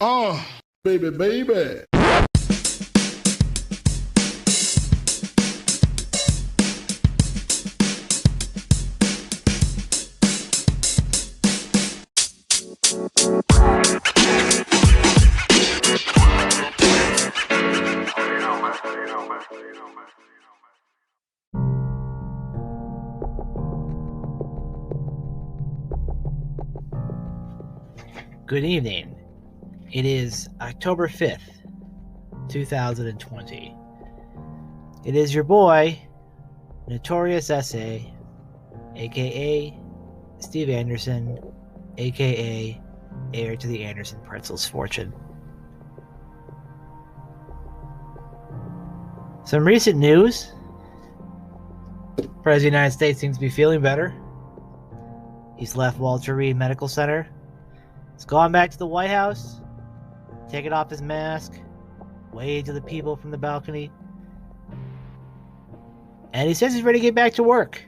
Baby, baby. Good evening. It is October 5th, 2020. It is your boy, NotoriousSA, aka Steve Anderson, aka heir to the Anderson Pretzel's fortune. Some recent news. President of the United States seems to be feeling better. He's left Walter Reed Medical Center. He's gone back to the White House, taken off his mask, waved to the people from the balcony, and he says he's ready to get back to work.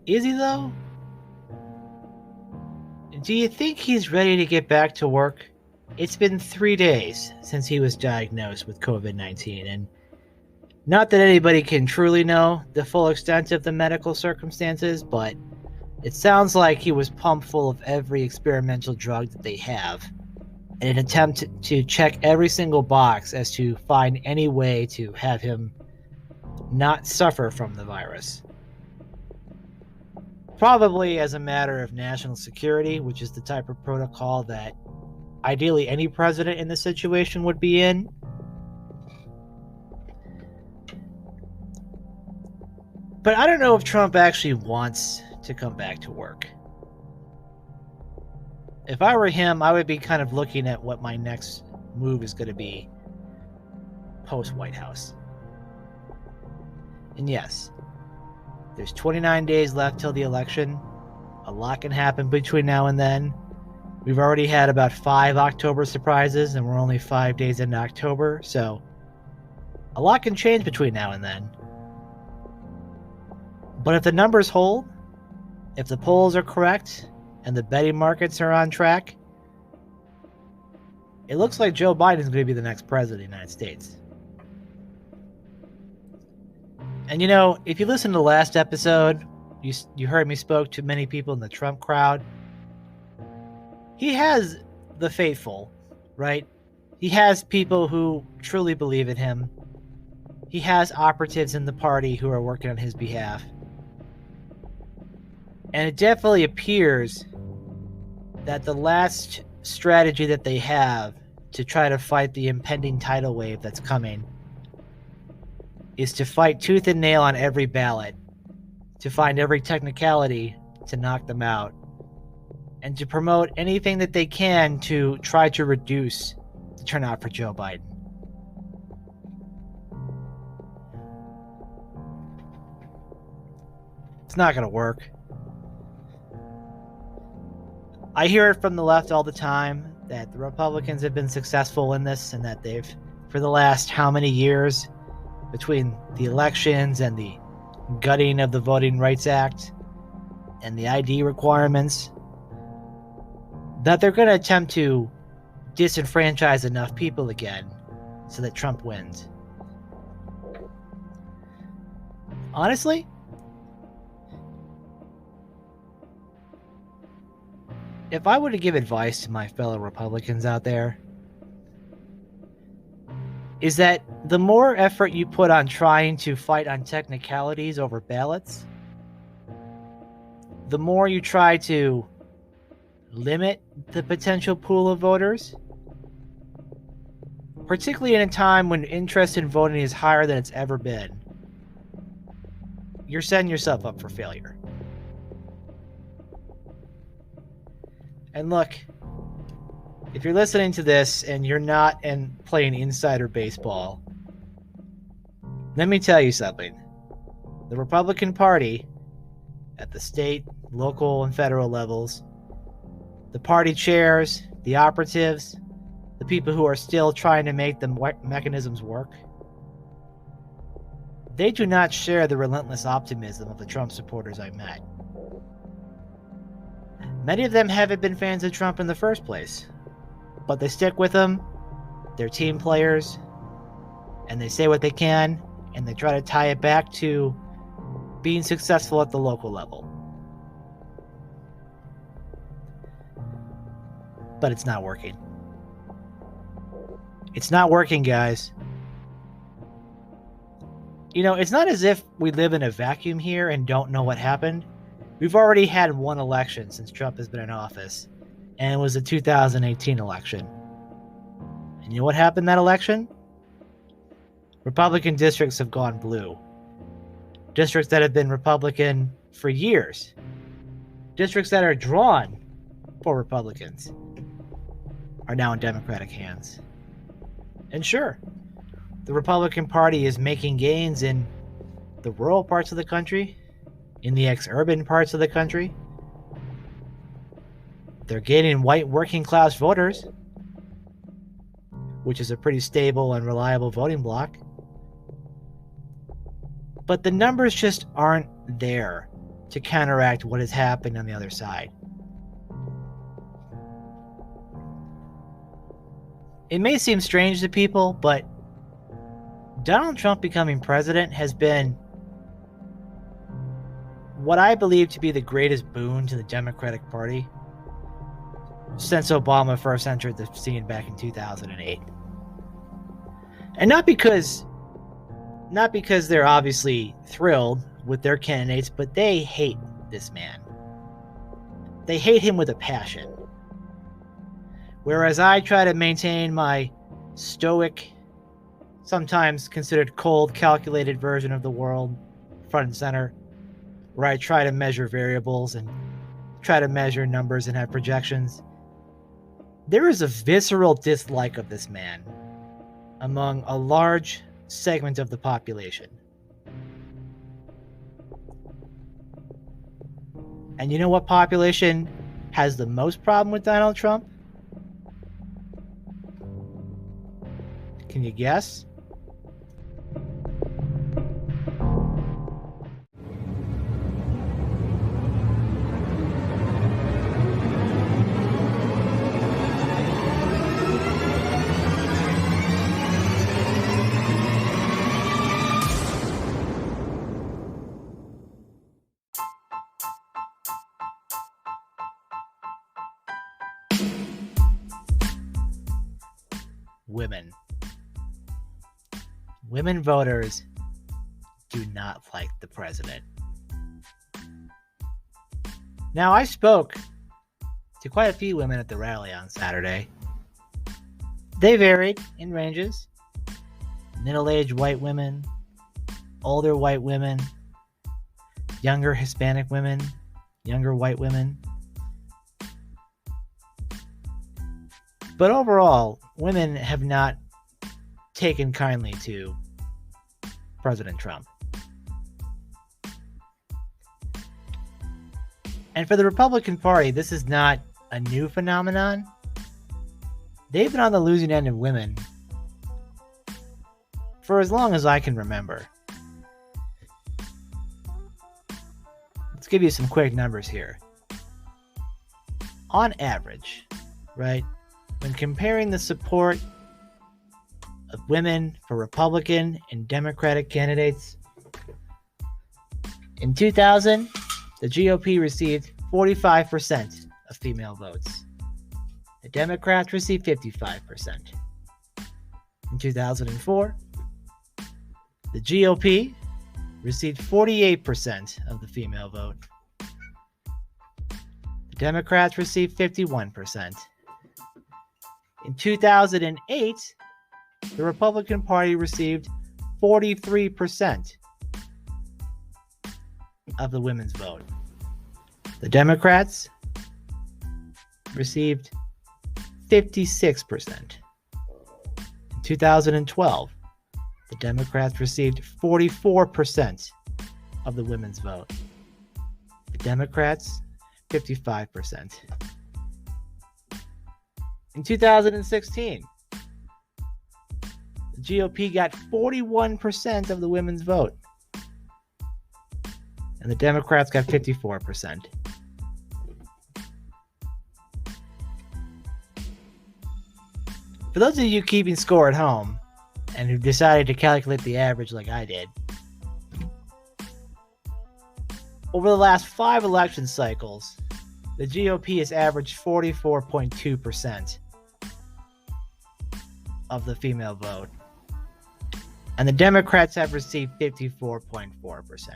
Is he, though? Do you think he's ready to get back to work? It's been 3 days since he was diagnosed with COVID-19, and not that anybody can truly know the full extent of the medical circumstances, but it sounds like he was pumped full of every experimental drug that they have in an attempt to check every single box as to find any way to have him not suffer from the virus. Probably as a matter of national security, which is the type of protocol that ideally any president in this situation would be in. But I don't know if Trump actually wants to come back to work. If I were him, I would be kind of looking at what my next move is going to be post-White House. And yes, there's 29 days left till the election. A lot can happen between now and then. We've already had about 5 October surprises, and we're only 5 days into October, so a lot can change between now and then. But if the numbers hold, if the polls are correct, and the betting markets are on track, it looks like Joe Biden is going to be the next president of the United States. And you know, if you listen to the last episode, you heard me spoke to many people in the Trump crowd. He has the faithful, right? He has people who truly believe in him. He has operatives in the party who are working on his behalf. And it definitely appears that the last strategy that they have to try to fight the impending tidal wave that's coming is to fight tooth and nail on every ballot, to find every technicality to knock them out, and to promote anything that they can to try to reduce the turnout for Joe Biden. It's not going to work. I hear it from the left all the time that the Republicans have been successful in this, and that they've, for the last how many years, between the elections and the gutting of the Voting Rights Act and the ID requirements, that they're going to attempt to disenfranchise enough people again so that Trump wins. Honestly, if I were to give advice to my fellow Republicans out there, is that the more effort you put on trying to fight on technicalities over ballots, the more you try to limit the potential pool of voters, particularly in a time when interest in voting is higher than it's ever been, you're setting yourself up for failure. And look, if you're listening to this and you're not playing insider baseball, let me tell you something. The Republican Party, at the state, local, and federal levels, the party chairs, the operatives, the people who are still trying to make the mechanisms work, They do not share the relentless optimism of the Trump supporters I met. Many of them haven't been fans of Trump in the first place, but they stick with him, they're team players, and they say what they can, and they try to tie it back to being successful at the local level. But it's not working. It's not working, guys. You know, it's not as if we live in a vacuum here and don't know what happened. We've already had one election since Trump has been in office, and it was the 2018 election. And you know what happened in that election? Republican districts have gone blue. Districts that have been Republican for years. Districts that are drawn for Republicans are now in Democratic hands. And sure, the Republican Party is making gains in the rural parts of the country, in the ex-urban parts of the country. They're gaining white working class voters, which is a pretty stable and reliable voting bloc. But the numbers just aren't there to counteract what is happening on the other side. It may seem strange to people, but Donald Trump becoming president has been what I believe to be the greatest boon to the Democratic Party since Obama first entered the scene back in 2008. And not because they're obviously thrilled with their candidates, but they hate this man. They hate him with a passion. Whereas I try to maintain my stoic, sometimes considered cold, calculated version of the world front and center, where I try to measure variables and try to measure numbers and have projections. There is a visceral dislike of this man among a large segment of the population. And you know what population has the most problem with Donald Trump? Can you guess? Women. Women voters do not like the president. Now, I spoke to quite a few women at the rally on Saturday. They varied in ranges. Middle-aged white women, older white women, younger Hispanic women, younger white women. But overall, women have not taken kindly to President Trump. And for the Republican Party, this is not a new phenomenon. They've been on the losing end of women for as long as I can remember. Let's give you some quick numbers here. On average, right, when comparing the support of women for Republican and Democratic candidates, in 2000, the GOP received 45% of female votes. The Democrats received 55%. In 2004, the GOP received 48% of the female vote. The Democrats received 51%. In 2008, the Republican Party received 43% of the women's vote. The Democrats received 56%. In 2012, the Democrats received 44% of the women's vote. The Democrats, 55%. In 2016, the GOP got 41% of the women's vote. and the Democrats got 54%. For those of you keeping score at home and who decided to calculate the average like I did, over the last 5 election cycles, the GOP has averaged 44.2% of the female vote, and the Democrats have received 54.4%.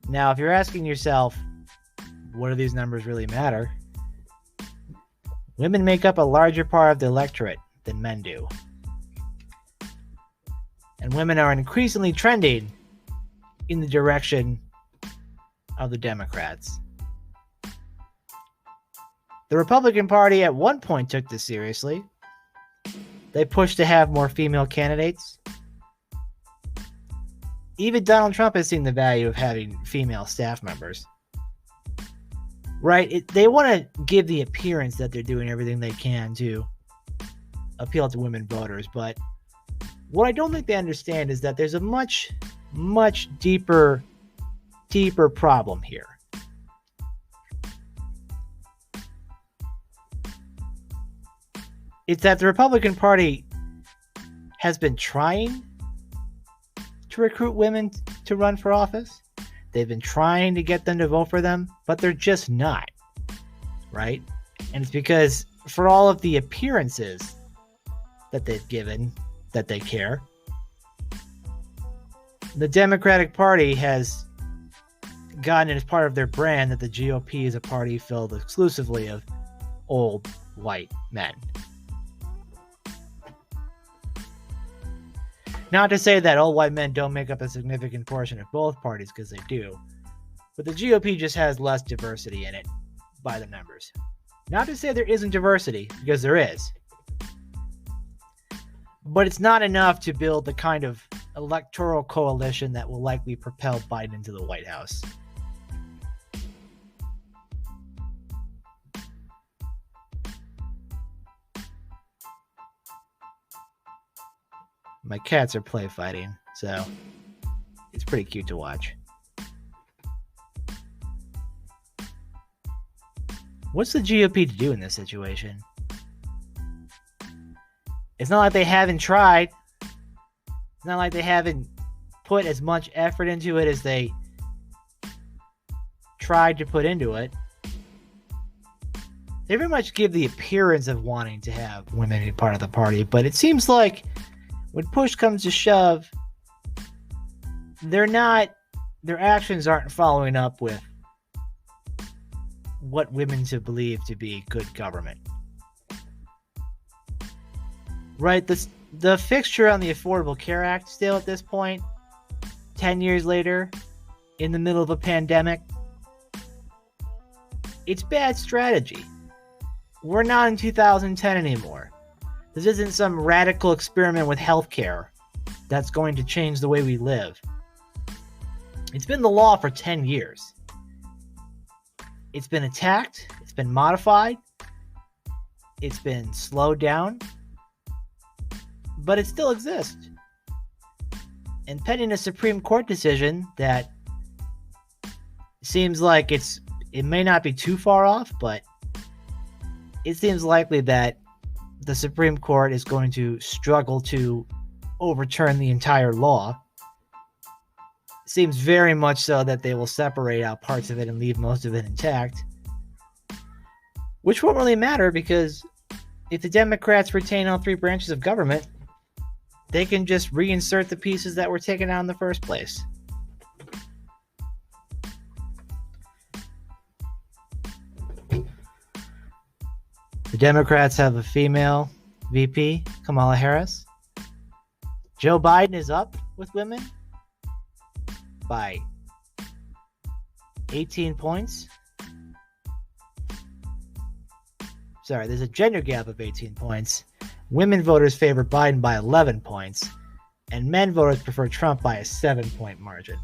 Now, if you're asking yourself, what do these numbers really matter? Women make up a larger part of the electorate than men do. And women are increasingly trending in the direction of the Democrats. The Republican Party at one point took this seriously. They pushed to have more female candidates. Even Donald Trump has seen the value of having female staff members. Right? They want to give the appearance that they're doing everything they can to appeal to women voters. But what I don't think they understand is that there's a much, much deeper problem here. It's that the Republican Party has been trying to recruit women to run for office. They've been trying to get them to vote for them, but they're just not, right? And it's because for all of the appearances that they've given that they care, the Democratic Party has gotten as part of their brand that the GOP is a party filled exclusively of old white men. Not to say that old white men don't make up a significant portion of both parties, because they do. But the GOP just has less diversity in it by the numbers. Not to say there isn't diversity, because there is. But it's not enough to build the kind of electoral coalition that will likely propel Biden into the White House. My cats are play fighting, so it's pretty cute to watch. What's the GOP to do in this situation? It's not like they haven't tried. It's not like they haven't put as much effort into it as they tried to put into it. They very much give the appearance of wanting to have women be part of the party, but it seems like when push comes to shove, their actions aren't following up with what women to believe to be good government. Right? The fixture on the Affordable Care Act still at this point, 10 years later, in the middle of a pandemic, it's bad strategy. We're not in 2010 anymore. This isn't some radical experiment with healthcare that's going to change the way we live. It's been the law for 10 years. It's been attacked. It's been modified. It's been slowed down. But it still exists. And pending a Supreme Court decision that seems like it may not be too far off, but it seems likely that the Supreme Court is going to struggle to overturn the entire law. Seems very much so that they will separate out parts of it and leave most of it intact. Which won't really matter, because if the Democrats retain all 3 branches of government, they can just reinsert the pieces that were taken out in the first place. The Democrats have a female VP, Kamala Harris. Joe Biden is up with women by 18 points. Sorry, there's a gender gap of 18 points. Women voters favor Biden by 11 points, and men voters prefer Trump by a 7-point margin.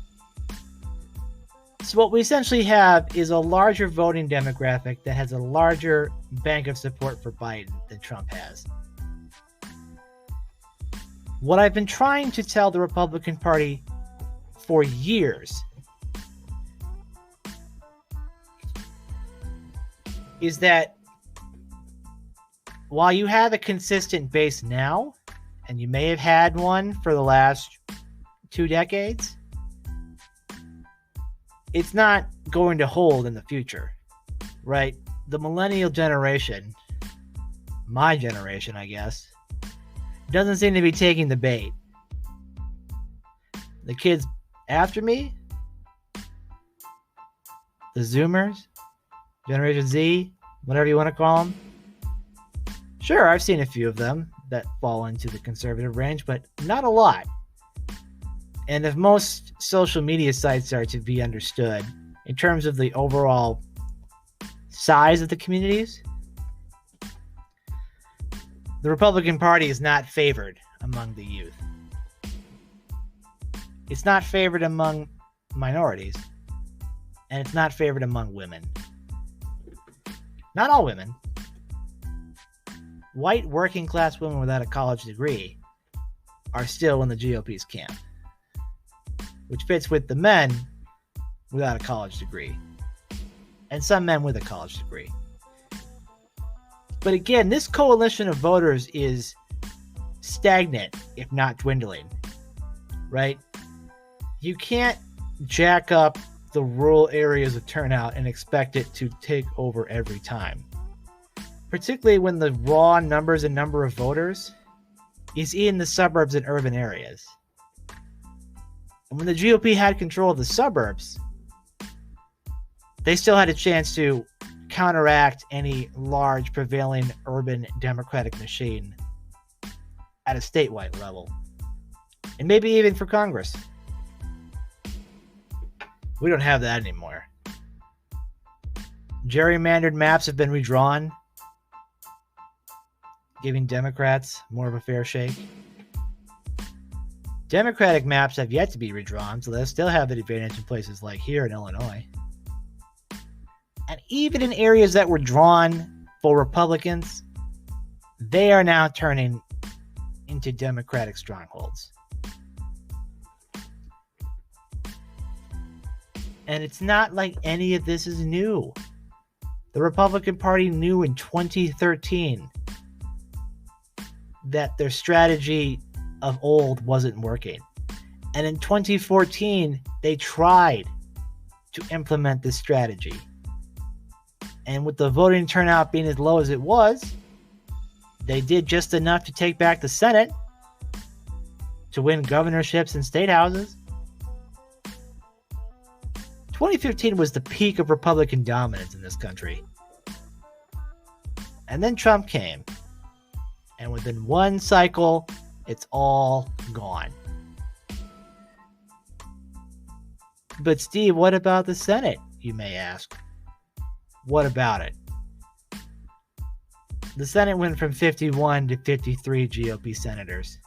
So what we essentially have is a larger voting demographic that has a larger bank of support for Biden than Trump has. What I've been trying to tell the Republican Party for years is that while you have a consistent base now, and you may have had one for the last 2 decades, it's not going to hold in the future, right? The millennial generation, my generation, I guess, doesn't seem to be taking the bait. The kids after me, the Zoomers, Generation Z, whatever you want to call them, sure, I've seen a few of them that fall into the conservative range, but not a lot. And if most social media sites are to be understood in terms of the overall size of the communities, the Republican Party is not favored among the youth. It's not favored among minorities, and it's not favored among women. Not all women. White working class women without a college degree are still in the GOP's camp, which fits with the men without a college degree and some men with a college degree. But again, this coalition of voters is stagnant, if not dwindling, right? You can't jack up the rural areas of turnout and expect it to take over every time, particularly when the raw numbers and number of voters is in the suburbs and urban areas. And when the GOP had control of the suburbs, they still had a chance to counteract any large prevailing urban Democratic machine at a statewide level, and maybe even for Congress. We don't have that anymore. Gerrymandered maps have been redrawn, giving Democrats more of a fair shake. Democratic maps have yet to be redrawn, so they'll still have an advantage in places like here in Illinois. And even in areas that were drawn for Republicans, they are now turning into Democratic strongholds. And it's not like any of this is new. The Republican Party knew in 2013 that their strategy of old wasn't working. And in 2014, they tried to implement this strategy. And with the voting turnout being as low as it was, they did just enough to take back the Senate, to win governorships and state houses. 2015 was the peak of Republican dominance in this country. And then Trump came. And within one cycle, it's all gone. But Steve, what about the Senate, you may ask? What about it? The Senate went from 51 to 53 GOP senators.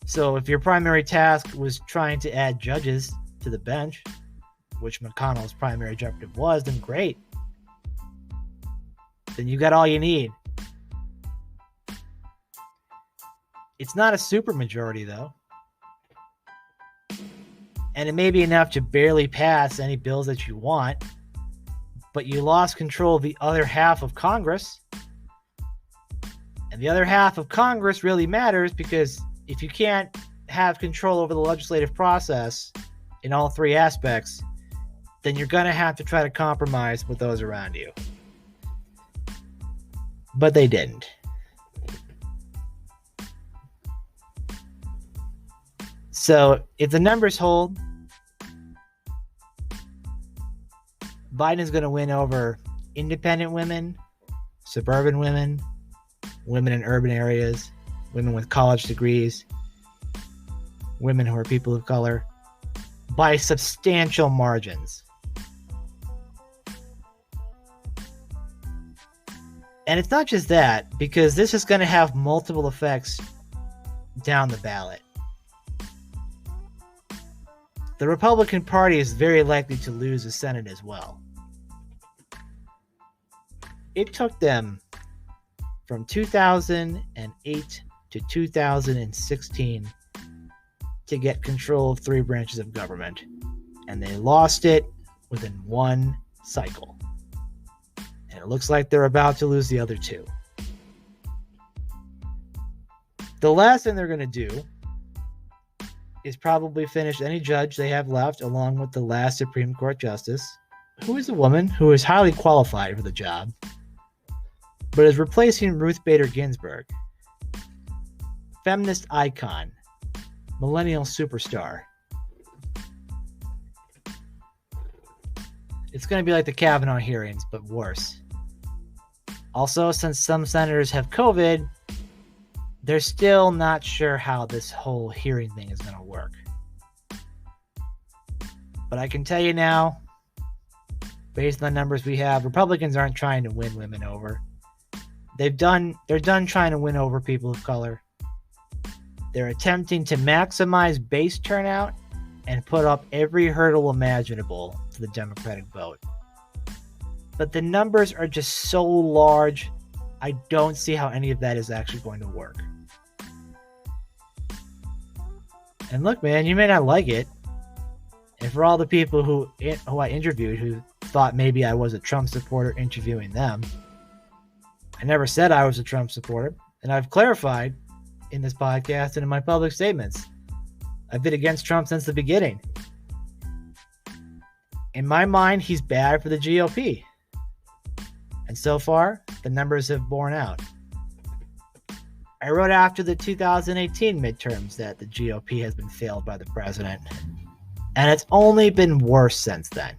So if your primary task was trying to add judges to the bench, which McConnell's primary objective was, then great. Then you got all you need. It's not a supermajority, though. And it may be enough to barely pass any bills that you want, but you lost control of the other half of Congress. And the other half of Congress really matters, because if you can't have control over the legislative process in all three aspects, then you're going to have to try to compromise with those around you. But they didn't. So if the numbers hold, Biden is going to win over independent women, suburban women, women in urban areas, women with college degrees, women who are people of color, by substantial margins. And it's not just that, because this is going to have multiple effects down the ballot. The Republican Party is very likely to lose the Senate as well. It took them from 2008 to 2016 to get control of 3 branches of government, and they lost it within 1 cycle. And it looks like they're about to lose the other 2. The last thing they're going to do is probably finish any judge they have left, along with the last Supreme Court justice, who is a woman who is highly qualified for the job, but is replacing Ruth Bader Ginsburg, feminist icon, millennial superstar. It's going to be like the Kavanaugh hearings, but worse. Also, since some senators have COVID, they're still not sure how this whole hearing thing is going to work. But I can tell you now, based on the numbers we have, Republicans aren't trying to win women over. They're done trying to win over people of color. They're attempting to maximize base turnout and put up every hurdle imaginable to the Democratic vote. But the numbers are just so large, I don't see how any of that is actually going to work. And look, man, you may not like it. And for all the people who I interviewed who thought maybe I was a Trump supporter interviewing them, I never said I was a Trump supporter. And I've clarified in this podcast and in my public statements, I've been against Trump since the beginning. In my mind, he's bad for the GOP. And so far, the numbers have borne out. I wrote after the 2018 midterms that the GOP has been failed by the president, and it's only been worse since then.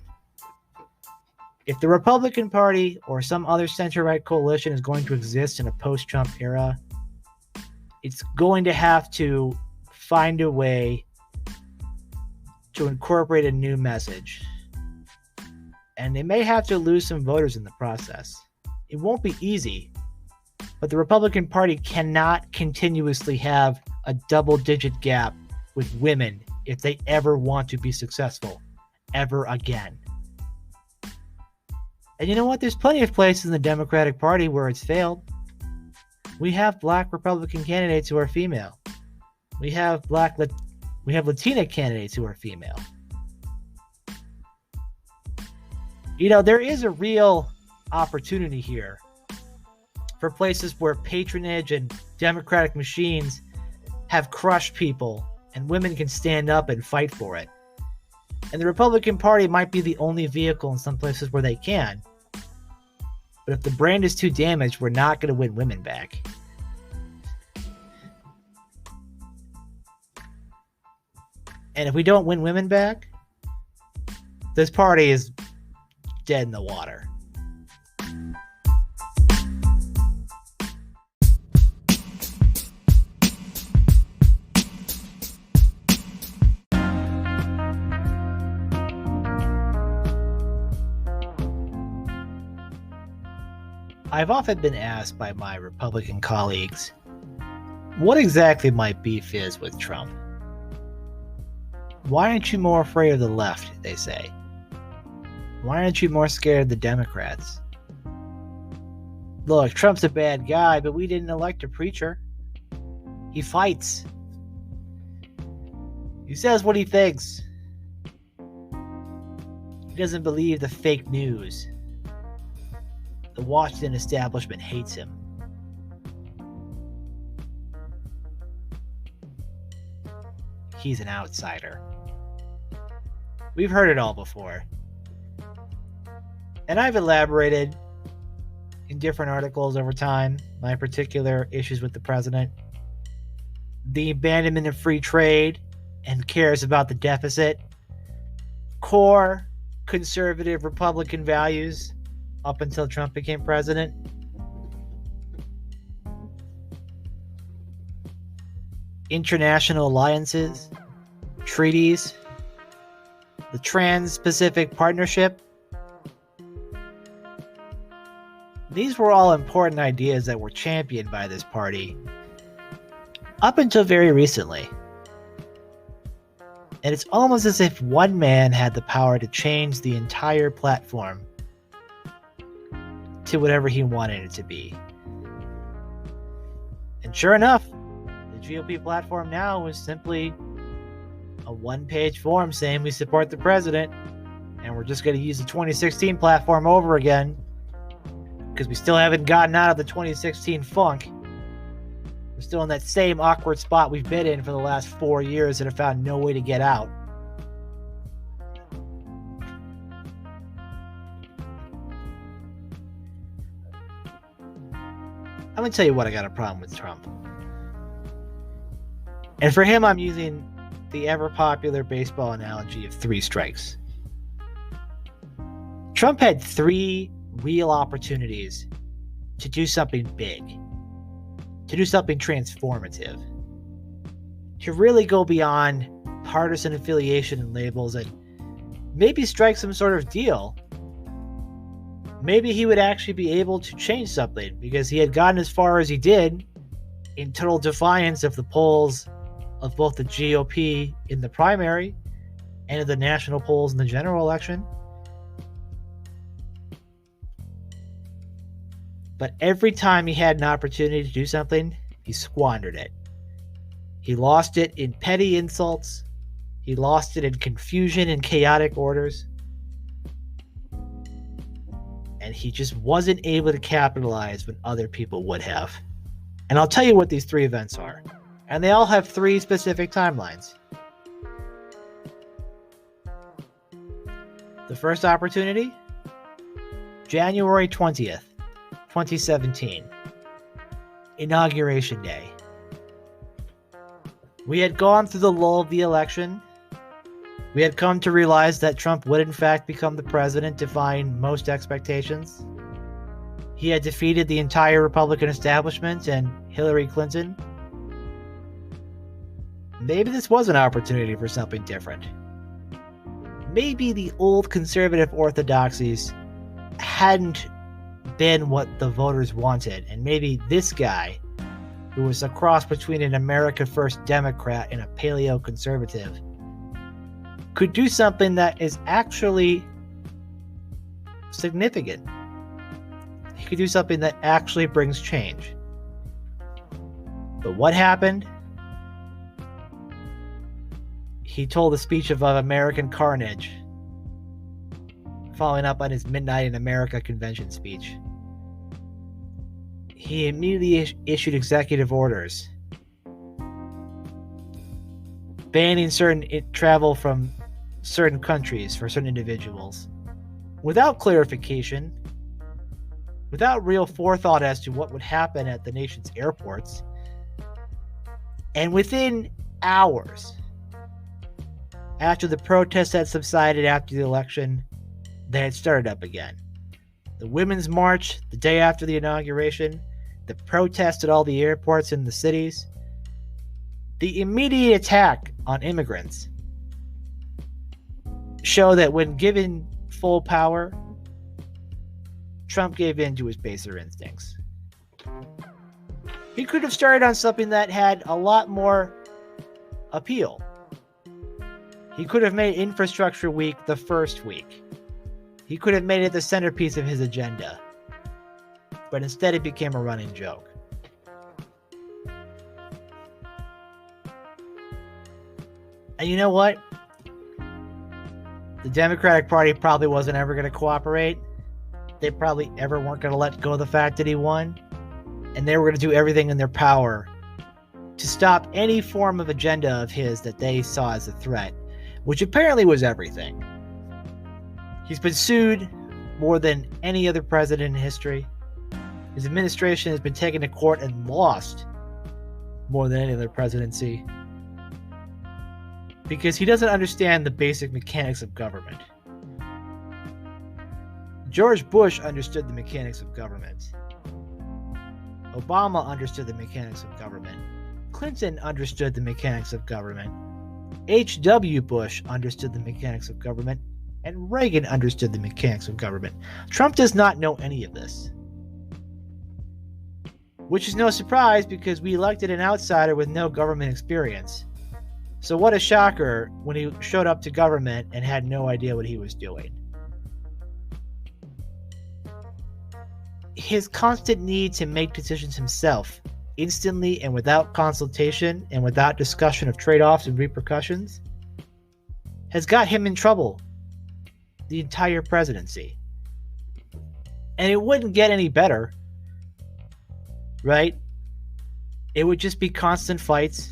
If the Republican Party or some other center-right coalition is going to exist in a post-Trump era, it's going to have to find a way to incorporate a new message. And they may have to lose some voters in the process. It won't be easy, but the Republican Party cannot continuously have a double-digit gap with women if they ever want to be successful, ever again. And you know what? There's plenty of places in the Democratic Party where it's failed. We have black Republican candidates who are female. We have Latina candidates who are female. You know, there is a real opportunity here for places where patronage and democratic machines have crushed people and women can stand up and fight for it. And the Republican Party might be the only vehicle in some places where they can. But if the brand is too damaged, we're not going to win women back. And if we don't win women back, this party is dead in the water. I've often been asked by my Republican colleagues, what exactly my beef is with Trump? Why aren't you more afraid of the left, they say. Why aren't you more scared of the Democrats? Look, Trump's a bad guy, but we didn't elect a preacher. He fights. He says what he thinks. He doesn't believe the fake news. The Washington establishment hates him. He's an outsider. We've heard it all before. And I've elaborated in different articles over time my particular issues with the president. The abandonment of free trade and cares about the deficit. Core conservative Republican values up until Trump became president. International alliances, treaties, the Trans-Pacific Partnership. These were all important ideas that were championed by this party up until very recently. And it's almost as if one man had the power to change the entire platform to whatever he wanted it to be. And sure enough, GOP platform now is simply a one-page form saying we support the president, and we're just going to use the 2016 platform over again because we still haven't gotten out of the 2016 funk. We're still in that same awkward spot we've been in for the last 4 years and have found no way to get out. I'm going to tell you what I got a problem with Trump. And for him, I'm using the ever-popular baseball analogy of 3 strikes. Trump had 3 real opportunities to do something big, to do something transformative, to really go beyond partisan affiliation and labels and maybe strike some sort of deal. Maybe he would actually be able to change something because he had gotten as far as he did in total defiance of the polls of both the GOP in the primary and of the national polls in the general election. But every time he had an opportunity to do something, he squandered it. He lost it in petty insults. He lost it in confusion and chaotic orders. And he just wasn't able to capitalize when other people would have. And I'll tell you what these 3 events are. And they all have 3 specific timelines. The first opportunity, January 20th, 2017. Inauguration Day. We had gone through the lull of the election. We had come to realize that Trump would in fact become the president, defying most expectations. He had defeated the entire Republican establishment and Hillary Clinton. Maybe this was an opportunity for something different. Maybe the old conservative orthodoxies hadn't been what the voters wanted, and maybe this guy, who was a cross between an America First Democrat and a paleo conservative, could do something that is actually significant. He could do something that actually brings change. But what happened? He told a speech of American carnage, following up on his Midnight in America convention speech. He immediately issued executive orders banning certain travel from certain countries for certain individuals without clarification, without real forethought as to what would happen at the nation's airports. And within hours, after the protests had subsided after the election, they had started up again. The Women's March, the day after the inauguration, the protests at all the airports in the cities, the immediate attack on immigrants show that when given full power, Trump gave in to his baser instincts. He could have started on something that had a lot more appeal. He could have made Infrastructure Week the first week. He could have made it the centerpiece of his agenda. But instead it became a running joke. And you know what? The Democratic Party probably wasn't ever going to cooperate. They probably ever weren't going to let go of the fact that he won. And they were going to do everything in their power to stop any form of agenda of his that they saw as a threat, which apparently was everything. He's been sued more than any other president in history. His administration has been taken to court and lost more than any other presidency because he doesn't understand the basic mechanics of government. George Bush understood the mechanics of government. Obama understood the mechanics of government. Clinton understood the mechanics of government. H.W. Bush understood the mechanics of government. And Reagan understood the mechanics of government. Trump does not know any of this. Which is no surprise because we elected an outsider with no government experience. So what a shocker when he showed up to government and had no idea what he was doing. His constant need to make decisions himself instantly and without consultation and without discussion of trade-offs and repercussions has got him in trouble the entire presidency. And it wouldn't get any better, right? It would just be constant fights.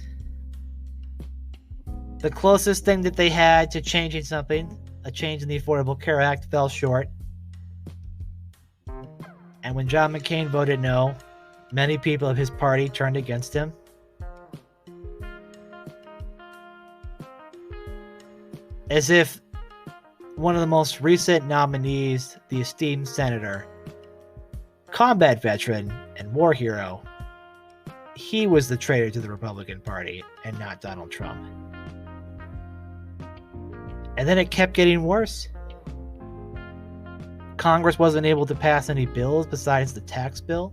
The closest thing that they had to changing something, a change in the Affordable Care Act, fell short. And when John McCain voted no, many people of his party turned against him. As if one of the most recent nominees, the esteemed senator, combat veteran and war hero, he was the traitor to the Republican Party and not Donald Trump. And then it kept getting worse. Congress wasn't able to pass any bills besides the tax bill.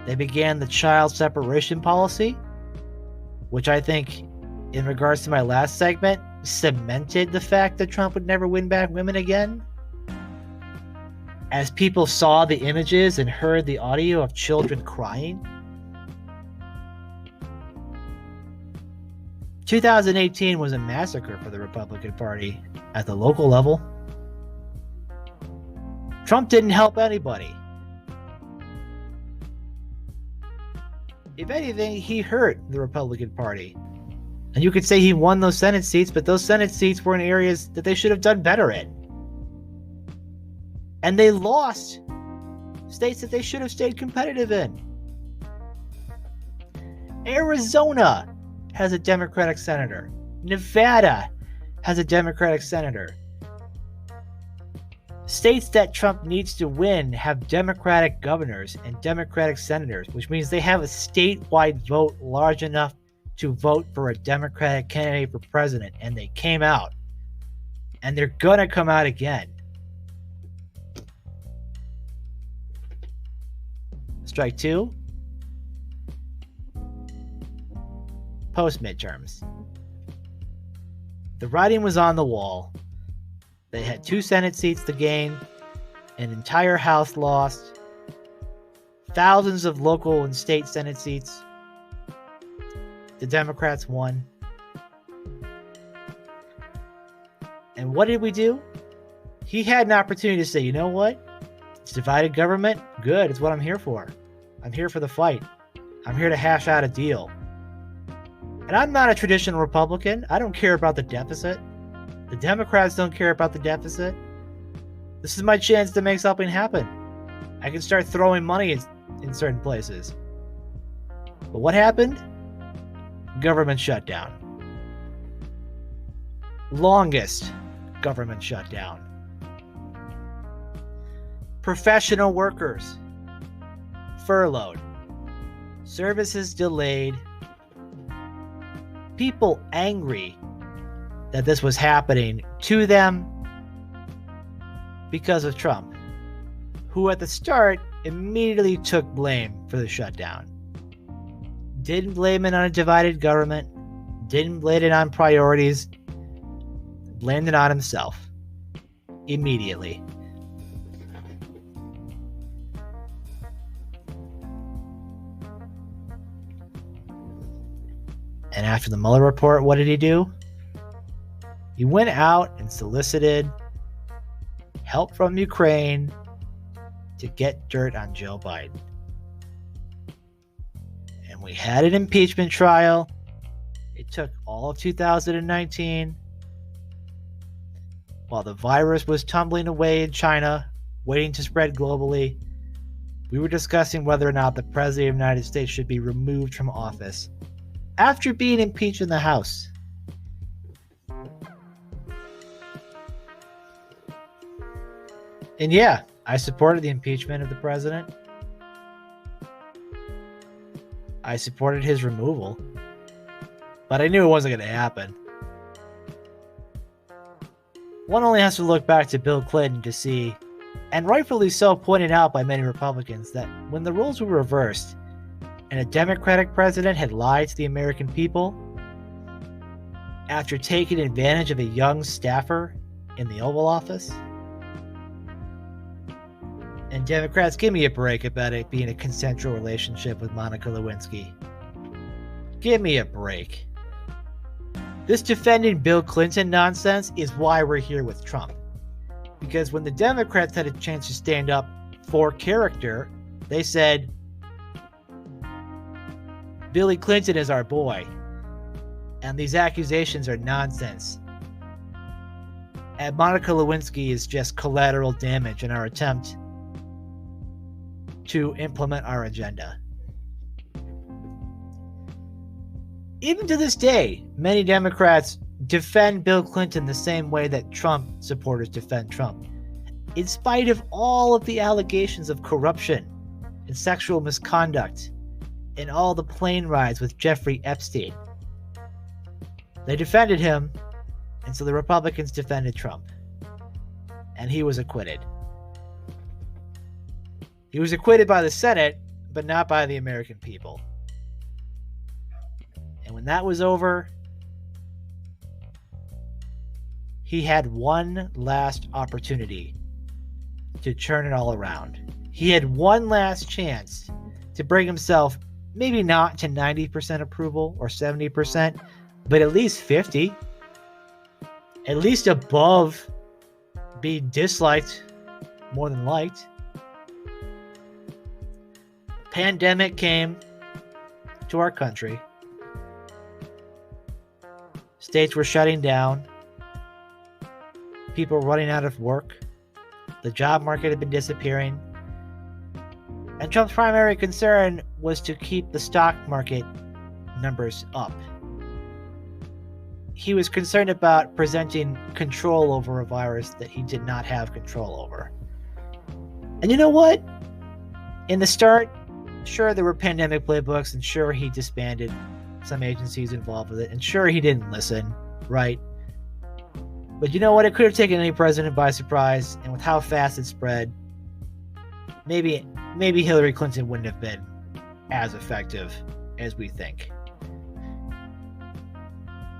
They began the child separation policy, which I think, in regards to my last segment, cemented the fact that Trump would never win back women again. As people saw the images and heard the audio of children crying. 2018 was a massacre for the Republican Party at the local level. Trump didn't help anybody. If anything, he hurt the Republican Party. And you could say he won those Senate seats, but those Senate seats were in areas that they should have done better in. And they lost states that they should have stayed competitive in. Arizona has a Democratic senator. Nevada has a Democratic senator. States that Trump needs to win have Democratic governors and Democratic senators, which means they have a statewide vote large enough to vote for a Democratic candidate for president, and they came out. And they're gonna come out again. Strike two. Post midterms. The writing was on the wall. They had 2 Senate seats to gain, an entire House lost, thousands of local and state Senate seats. The Democrats won. And what did we do? He had an opportunity to say, you know what? It's divided government. Good. It's what I'm here for. I'm here for the fight. I'm here to hash out a deal. And I'm not a traditional Republican. I don't care about the deficit. The Democrats don't care about the deficit. This is my chance to make something happen. I can start throwing money in certain places. But what happened? Government shutdown. Longest government shutdown. Professional workers furloughed. Services delayed. People angry that this was happening to them because of Trump, who at the start immediately took blame for the shutdown. Didn't blame it on a divided government, didn't blame it on priorities, blamed it on himself immediately. And after the Mueller report, what did he do? He went out and solicited help from Ukraine to get dirt on Joe Biden. And we had an impeachment trial. It took all of 2019. While the virus was tumbling away in China, waiting to spread globally, we were discussing whether or not the President of the United States should be removed from office after being impeached in the House. And yeah, I supported the impeachment of the president. I supported his removal. But I knew it wasn't going to happen. One only has to look back to Bill Clinton to see, and rightfully so pointed out by many Republicans, that when the roles were reversed and a Democratic president had lied to the American people after taking advantage of a young staffer in the Oval Office, and And Democrats, give me a break about it being a consensual relationship with Monica Lewinsky. Give me a break. This defending Bill Clinton nonsense is why we're here with Trump. Because when the Democrats had a chance to stand up for character, they said, Billy Clinton is our boy, and these accusations are nonsense. And Monica Lewinsky is just collateral damage in our attempt to implement our agenda. Even to this day, many Democrats defend Bill Clinton the same way that Trump supporters defend Trump, in spite of all of the allegations of corruption and sexual misconduct and all the plane rides with Jeffrey Epstein. They defended him, and so the Republicans defended Trump. And he was acquitted. He was acquitted by the Senate, but not by the American people. And when that was over, he had one last opportunity to turn it all around. He had one last chance to bring himself maybe not to 90% approval or 70%, but at least 50. At least above being disliked more than liked. Pandemic came to our country. States were shutting down. People were running out of work. The job market had been disappearing. And Trump's primary concern was to keep the stock market numbers up. He was concerned about presenting control over a virus that he did not have control over. And you know what? In the start, sure, there were pandemic playbooks, and sure, he disbanded some agencies involved with it, and sure, he didn't listen, right? But you know what? It could have taken any president by surprise, and with how fast it spread, maybe Hillary Clinton wouldn't have been as effective as we think.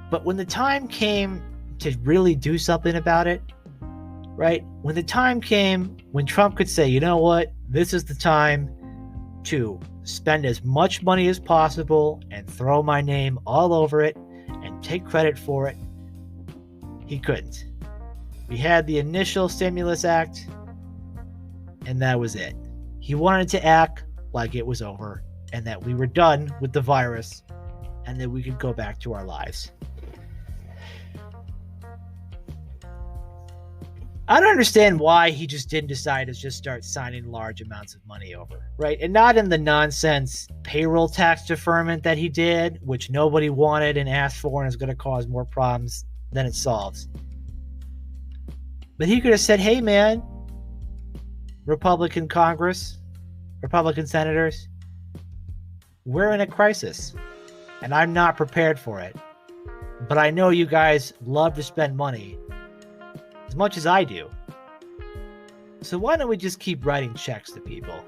But when the time came to really do something about it, right? When the time came when Trump could say, you know what? This is the time to spend as much money as possible and throw my name all over it and take credit for it, he couldn't. We had the initial stimulus act, and that was it. He wanted to act like it was over and that we were done with the virus and that we could go back to our lives. I don't understand why he just didn't decide to just start signing large amounts of money over, right? And not in the nonsense payroll tax deferment that he did, which nobody wanted and asked for and is going to cause more problems than it solves. But he could have said, hey man, Republican Congress, Republican senators, we're in a crisis and I'm not prepared for it. But I know you guys love to spend money as much as I do. So why don't we just keep writing checks to people?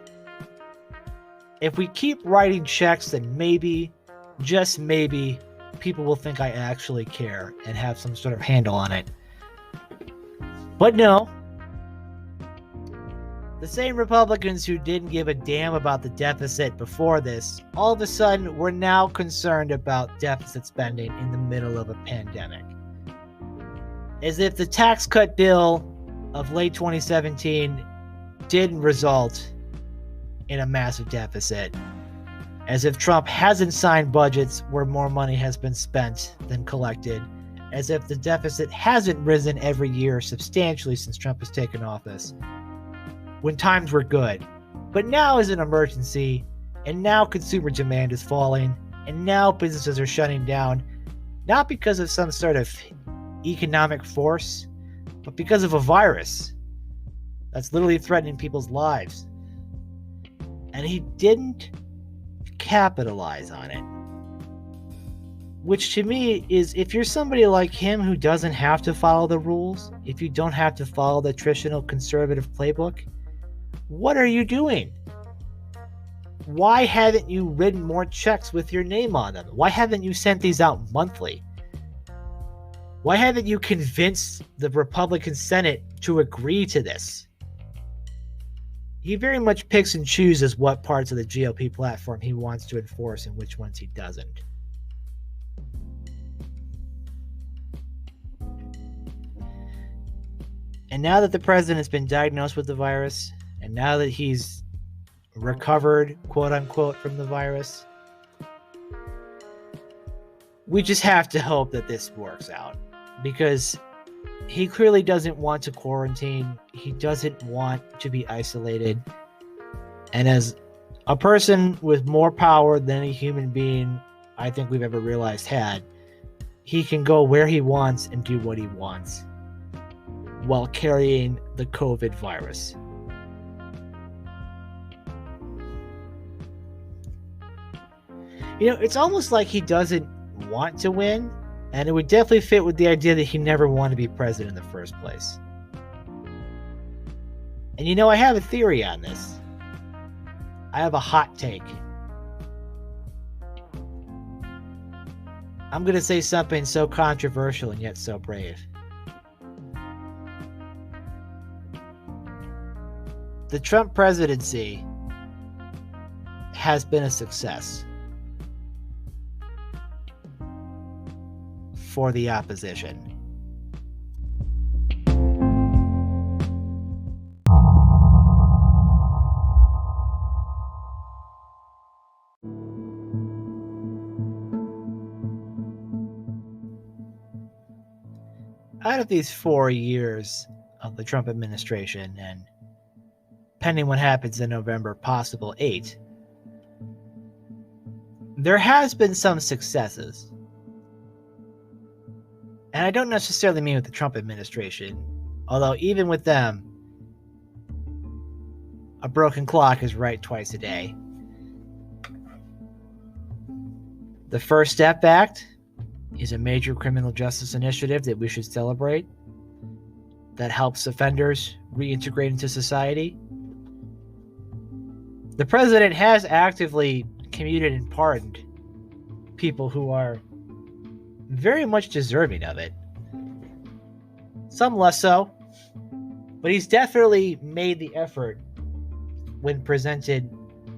If we keep writing checks, then maybe, just maybe, people will think I actually care and have some sort of handle on it. But no. The same Republicans who didn't give a damn about the deficit before this, all of a sudden were now concerned about deficit spending in the middle of a pandemic. As if the tax cut bill of late 2017 didn't result in a massive deficit. As if Trump hasn't signed budgets where more money has been spent than collected. As if the deficit hasn't risen every year substantially since Trump has taken office, when times were good. But now is an emergency, and now consumer demand is falling, and now businesses are shutting down, not because of some sort of economic force, but because of a virus that's literally threatening people's lives. And he didn't capitalize on it. Which to me is, if you're somebody like him who doesn't have to follow the rules, if you don't have to follow the traditional conservative playbook, what are you doing? Why haven't you written more checks with your name on them? Why haven't you sent these out monthly? Why haven't you convinced the Republican Senate to agree to this? he very much picks and chooses what parts of the GOP platform he wants to enforce and which ones he doesn't. And now that the president has been diagnosed with the virus, and now that he's recovered, quote unquote, from the virus, we just have to hope that this works out, because he clearly doesn't want to quarantine. He doesn't want to be isolated. And as a person with more power than any human being I think we've ever realized had, he can go where he wants and do what he wants while carrying the COVID virus. You know, it's almost like he doesn't want to win, and it would definitely fit with the idea that he never wanted to be president in the first place. And you know, I have a theory on this. I have a hot take. I'm going to say something so controversial and yet so brave. The Trump presidency has been a success for the opposition. Out of these 4 years of the Trump administration, and pending what happens in November, possible 8, there has been some successes. And I don't necessarily mean with the Trump administration, although even with them, a broken clock is right twice a day. The First Step Act is a major criminal justice initiative that we should celebrate, that helps offenders reintegrate into society. The president has actively commuted and pardoned people who are very much deserving of it. Some less so, but he's definitely made the effort when presented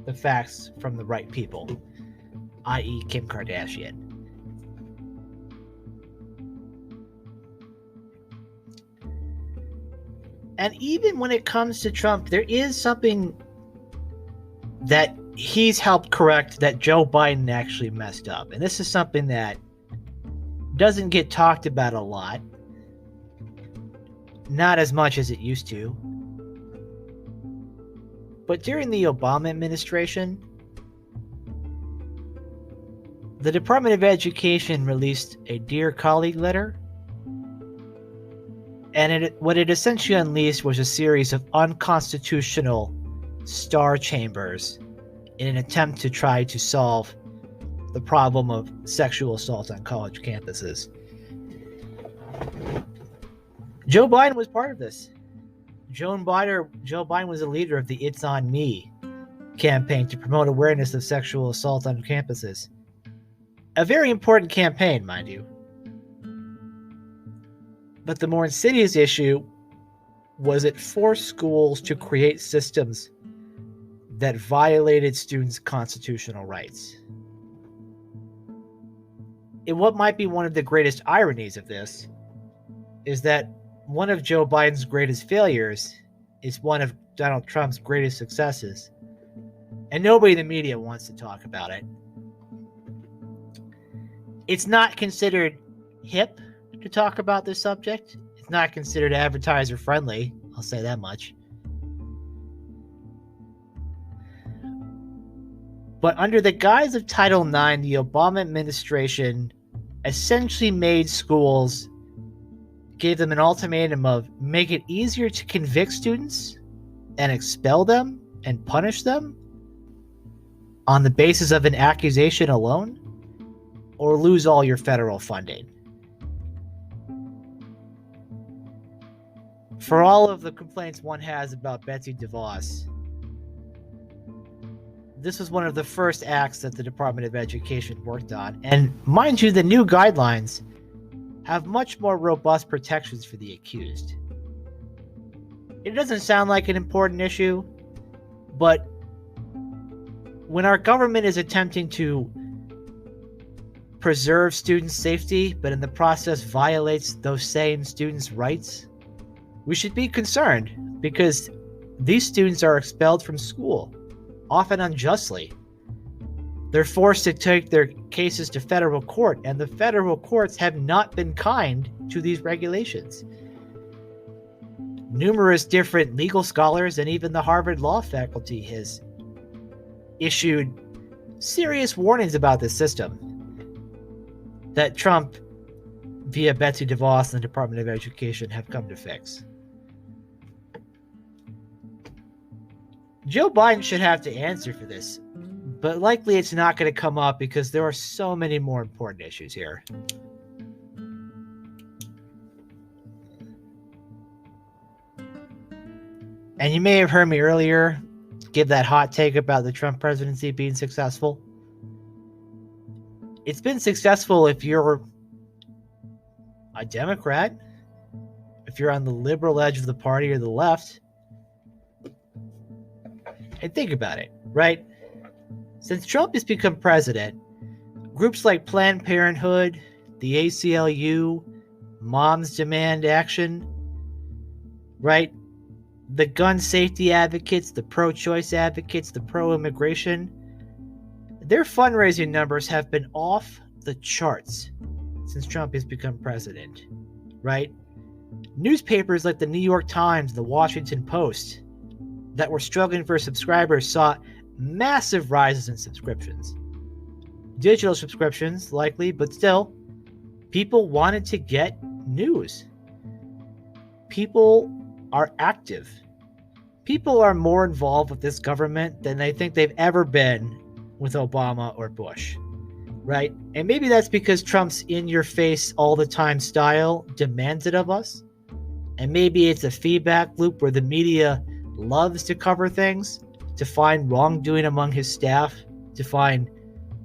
the facts from the right people, i.e. Kim Kardashian. And even when it comes to Trump, there is something that he's helped correct that Joe Biden actually messed up. And this is something that doesn't get talked about a lot. Not as much as it used to. But during the Obama administration, the Department of Education released a Dear Colleague letter. And what it essentially unleashed was a series of unconstitutional star chambers in an attempt to try to solve the problem of sexual assault on college campuses. Joe Biden was part of this. Joe Biden was a leader of the It's On Me campaign to promote awareness of sexual assault on campuses. A very important campaign, mind you. But the more insidious issue was it forced schools to create systems that violated students' constitutional rights. And what might be one of the greatest ironies of this is that one of Joe Biden's greatest failures is one of Donald Trump's greatest successes. And nobody in the media wants to talk about it. It's not considered hip to talk about this subject. It's not considered advertiser friendly, I'll say that much. But under the guise of Title IX, the Obama administration essentially made schools, gave them an ultimatum of make it easier to convict students and expel them and punish them on the basis of an accusation alone, or lose all your federal funding. For all of the complaints one has about Betsy DeVos, this was one of the first acts that the Department of Education worked on. And mind you, the new guidelines have much more robust protections for the accused. It doesn't sound like an important issue, But when our government is attempting to preserve students' safety, but in the process violates those same students' rights, we should be concerned, because these students are expelled from school, often unjustly. They're forced to take their cases to federal court, and the federal courts have not been kind to these regulations. Numerous different legal scholars and even the Harvard Law faculty has issued serious warnings about this system that Trump, via Betsy DeVos and the Department of Education, have come to fix. Joe Biden should have to answer for this, but likely it's not going to come up because there are so many more important issues here. And you may have heard me earlier give that hot take about the Trump presidency being successful. It's been successful if you're a Democrat, if you're on the liberal edge of the party or the left. And think about it, right? Since Trump has become president, groups like Planned Parenthood, the ACLU, Moms Demand Action, right? The gun safety advocates, the pro-choice advocates, the pro-immigration, their fundraising numbers have been off the charts since Trump has become president, right? Newspapers like the New York Times, the Washington Post, that were struggling for subscribers saw massive rises in subscriptions. Digital subscriptions, likely, but still, people wanted to get news. People are active. People are more involved with this government than I think they've ever been with Obama or Bush, right? And maybe that's because Trump's in-your-face all-the-time style demands it of us. And maybe it's a feedback loop where the media loves to cover things, to find wrongdoing among his staff, to find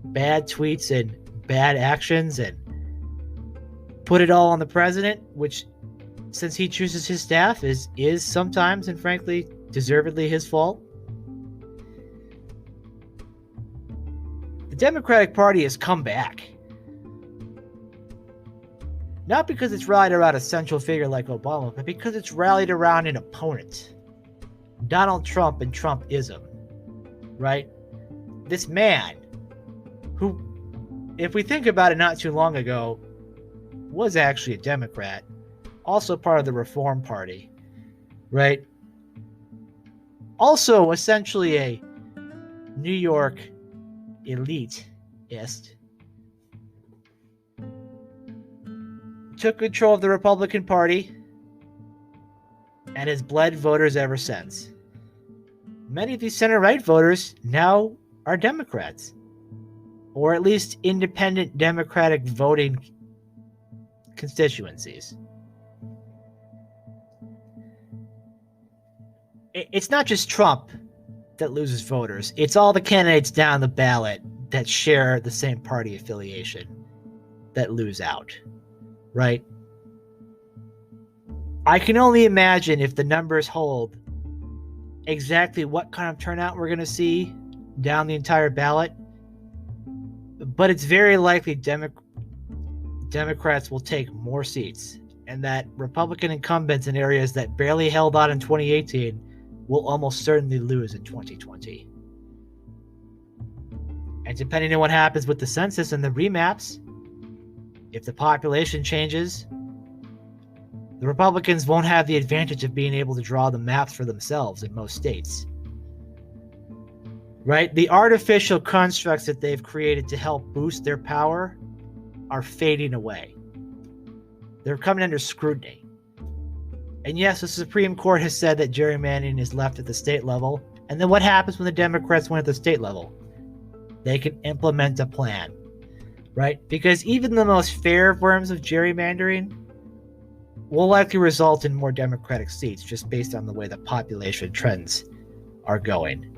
bad tweets and bad actions and put it all on the president, which, since he chooses his staff, is sometimes, and frankly, deservedly his fault. The Democratic Party has come back. Not because it's rallied around a central figure like Obama, but because it's rallied around an opponent. Donald Trump and Trumpism, right? This man who, if we think about it not too long ago, was actually a Democrat, also part of the Reform Party, right? Also essentially a New York elitist. Took control of the Republican Party and has bled voters ever since. Many of these center-right voters now are Democrats, or at least independent Democratic voting constituencies. It's not just Trump that loses voters. It's all the candidates down the ballot that share the same party affiliation that lose out, right? I can only imagine, if the numbers hold, exactly what kind of turnout we're going to see down the entire ballot. But it's very likely Democrats will take more seats, and that Republican incumbents in areas that barely held out in 2018 will almost certainly lose in 2020. And depending on what happens with the census and the remaps, if the population changes, the Republicans won't have the advantage of being able to draw the maps for themselves in most states. Right? The artificial constructs that they've created to help boost their power are fading away. They're coming under scrutiny. And yes, the Supreme Court has said that gerrymandering is left at the state level. And then what happens when the Democrats win at the state level? They can implement a plan, right? Because even the most fair forms of gerrymandering will likely result in more Democratic seats just based on the way the population trends are going.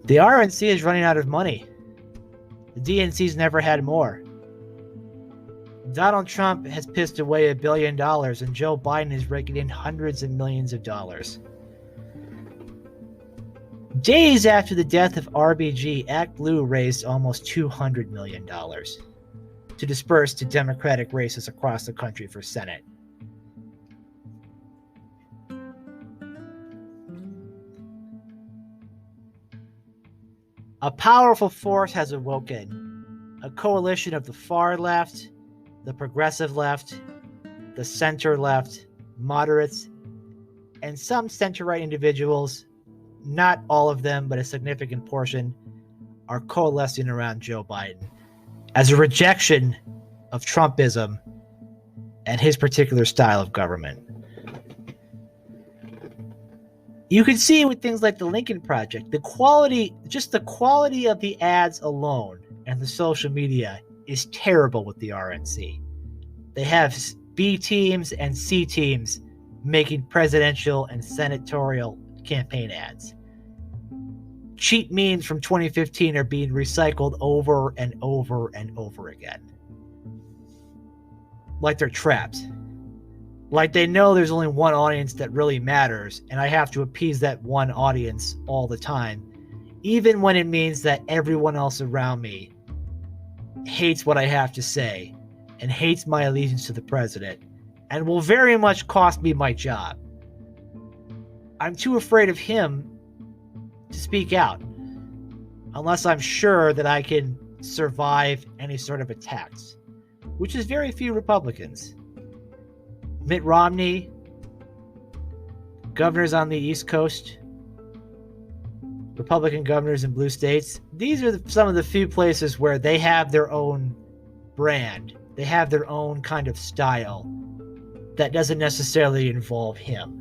The RNC is running out of money. The DNC's never had more. Donald Trump has pissed away $1 billion, and Joe Biden is raking in hundreds of millions of dollars. Days after the death of RBG, Act Blue raised almost $200 million to disperse to Democratic races across the country for Senate. A powerful force has awoken, a coalition of the far left, the progressive left, the center left, moderates, and some center-right individuals, not all of them, but a significant portion, are coalescing around Joe Biden as a rejection of Trumpism and his particular style of government. You can see with things like the Lincoln Project, the quality of the ads alone and the social media is terrible with the RNC. They have B teams and C teams making presidential and senatorial campaign ads. Cheap memes from 2015 are being recycled over and over and over again. Like they're trapped. Like they know there's only one audience that really matters, and I have to appease that one audience all the time, even when it means that everyone else around me hates what I have to say and hates my allegiance to the president and will very much cost me my job. I'm too afraid of him to speak out unless I'm sure that I can survive any sort of attacks, which is very few Republicans. Mitt Romney, governors on the East Coast, Republican governors in blue states, these are some of the few places where they have their own brand. They have their own kind of style that doesn't necessarily involve him.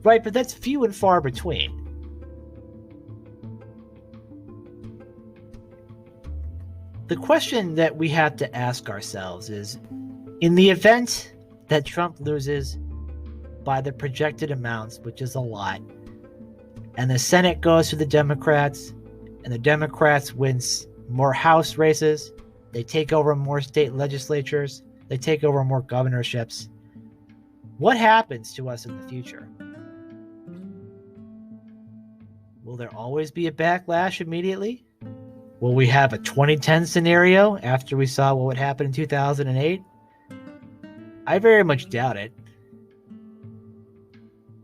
Right, but that's few and far between. The question that we have to ask ourselves is, in the event that Trump loses by the projected amounts, which is a lot, and the Senate goes to the Democrats, and the Democrats wins more House races, they take over more state legislatures, they take over more governorships, what happens to us in the future? Will there always be a backlash immediately? Will we have a 2010 scenario after we saw what would happen in 2008? I very much doubt it.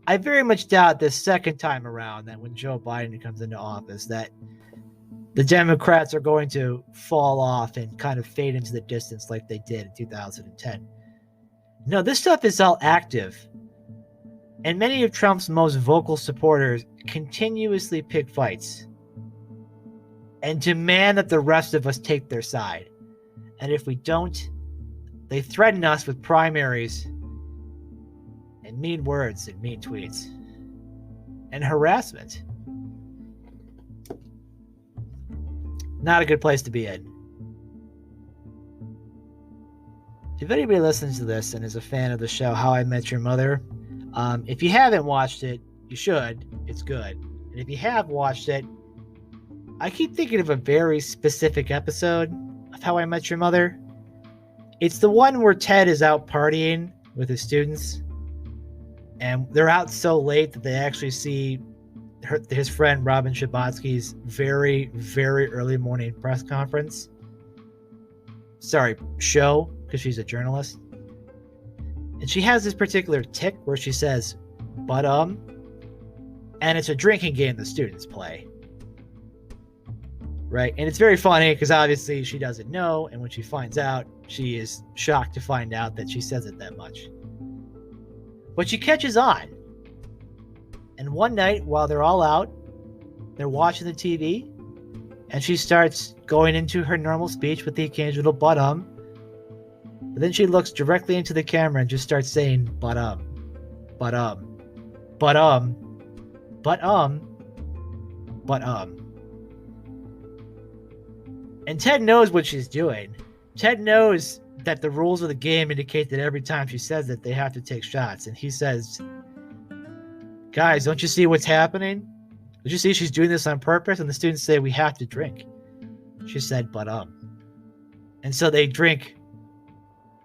I very much doubt this second time around that when Joe Biden comes into office that the Democrats are going to fall off and kind of fade into the distance like they did in 2010. No, this stuff is all active. And many of Trump's most vocal supporters continuously pick fights and demand that the rest of us take their side. And if we don't, they threaten us with primaries and mean words and mean tweets and harassment. Not a good place to be in. If anybody listens to this and is a fan of the show How I Met Your Mother, if you haven't watched it, you should. It's good. And if you have watched it, I keep thinking of a very specific episode of How I Met Your Mother. It's the one where Ted is out partying with his students, and they're out so late that they actually see his friend Robin Scherbatsky's very, very early morning press conference. Show, because she's a journalist. And she has this particular tick where she says, but and it's a drinking game the students play. Right? And it's very funny because obviously she doesn't know, and when she finds out, she is shocked to find out that she says it that much. But she catches on. And one night, while they're all out, they're watching the TV, and she starts going into her normal speech with the occasional but But then she looks directly into the camera and just starts saying, but And Ted knows what she's doing. Ted knows that the rules of the game indicate that every time she says it, they have to take shots. And he says, guys, don't you see what's happening? Don't you see she's doing this on purpose? And the students say, we have to drink. She said, but And so they drink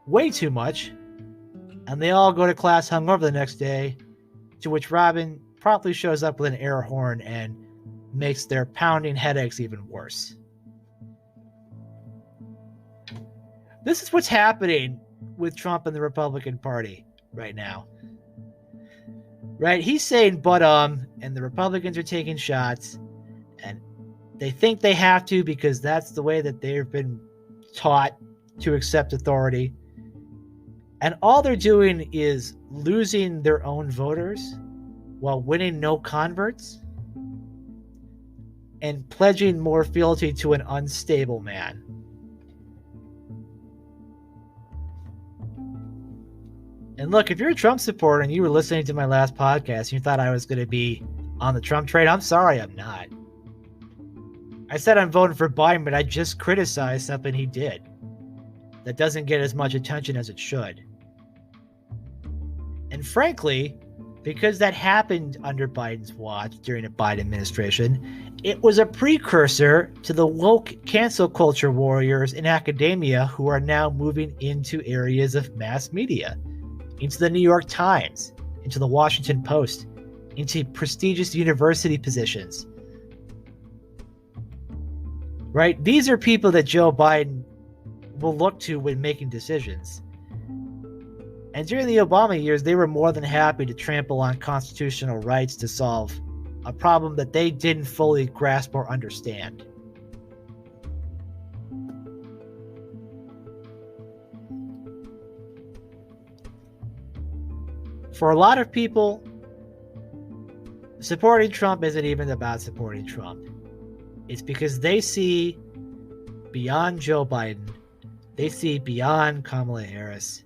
way too much, and they all go to class hungover the next day, to which Robin promptly shows up with an air horn and makes their pounding headaches even worse. This is what's happening with Trump and the Republican Party right now. Right? He's saying but and the Republicans are taking shots, and they think they have to because that's the way that they've been taught to accept authority. And all they're doing is losing their own voters while winning no converts and pledging more fealty to an unstable man. And look, if you're a Trump supporter and you were listening to my last podcast and you thought I was going to be on the Trump train, I'm sorry, I'm not. I said I'm voting for Biden, but I just criticized something he did that doesn't get as much attention as it should. And frankly, because that happened under Biden's watch during a Biden administration, it was a precursor to the woke cancel culture warriors in academia who are now moving into areas of mass media, into the New York Times, into the Washington Post, into prestigious university positions. Right? These are people that Joe Biden will look to when making decisions. And during the Obama years, they were more than happy to trample on constitutional rights to solve a problem that they didn't fully grasp or understand. For a lot of people, supporting Trump isn't even about supporting Trump. It's because they see beyond Joe Biden. They see beyond Kamala Harris.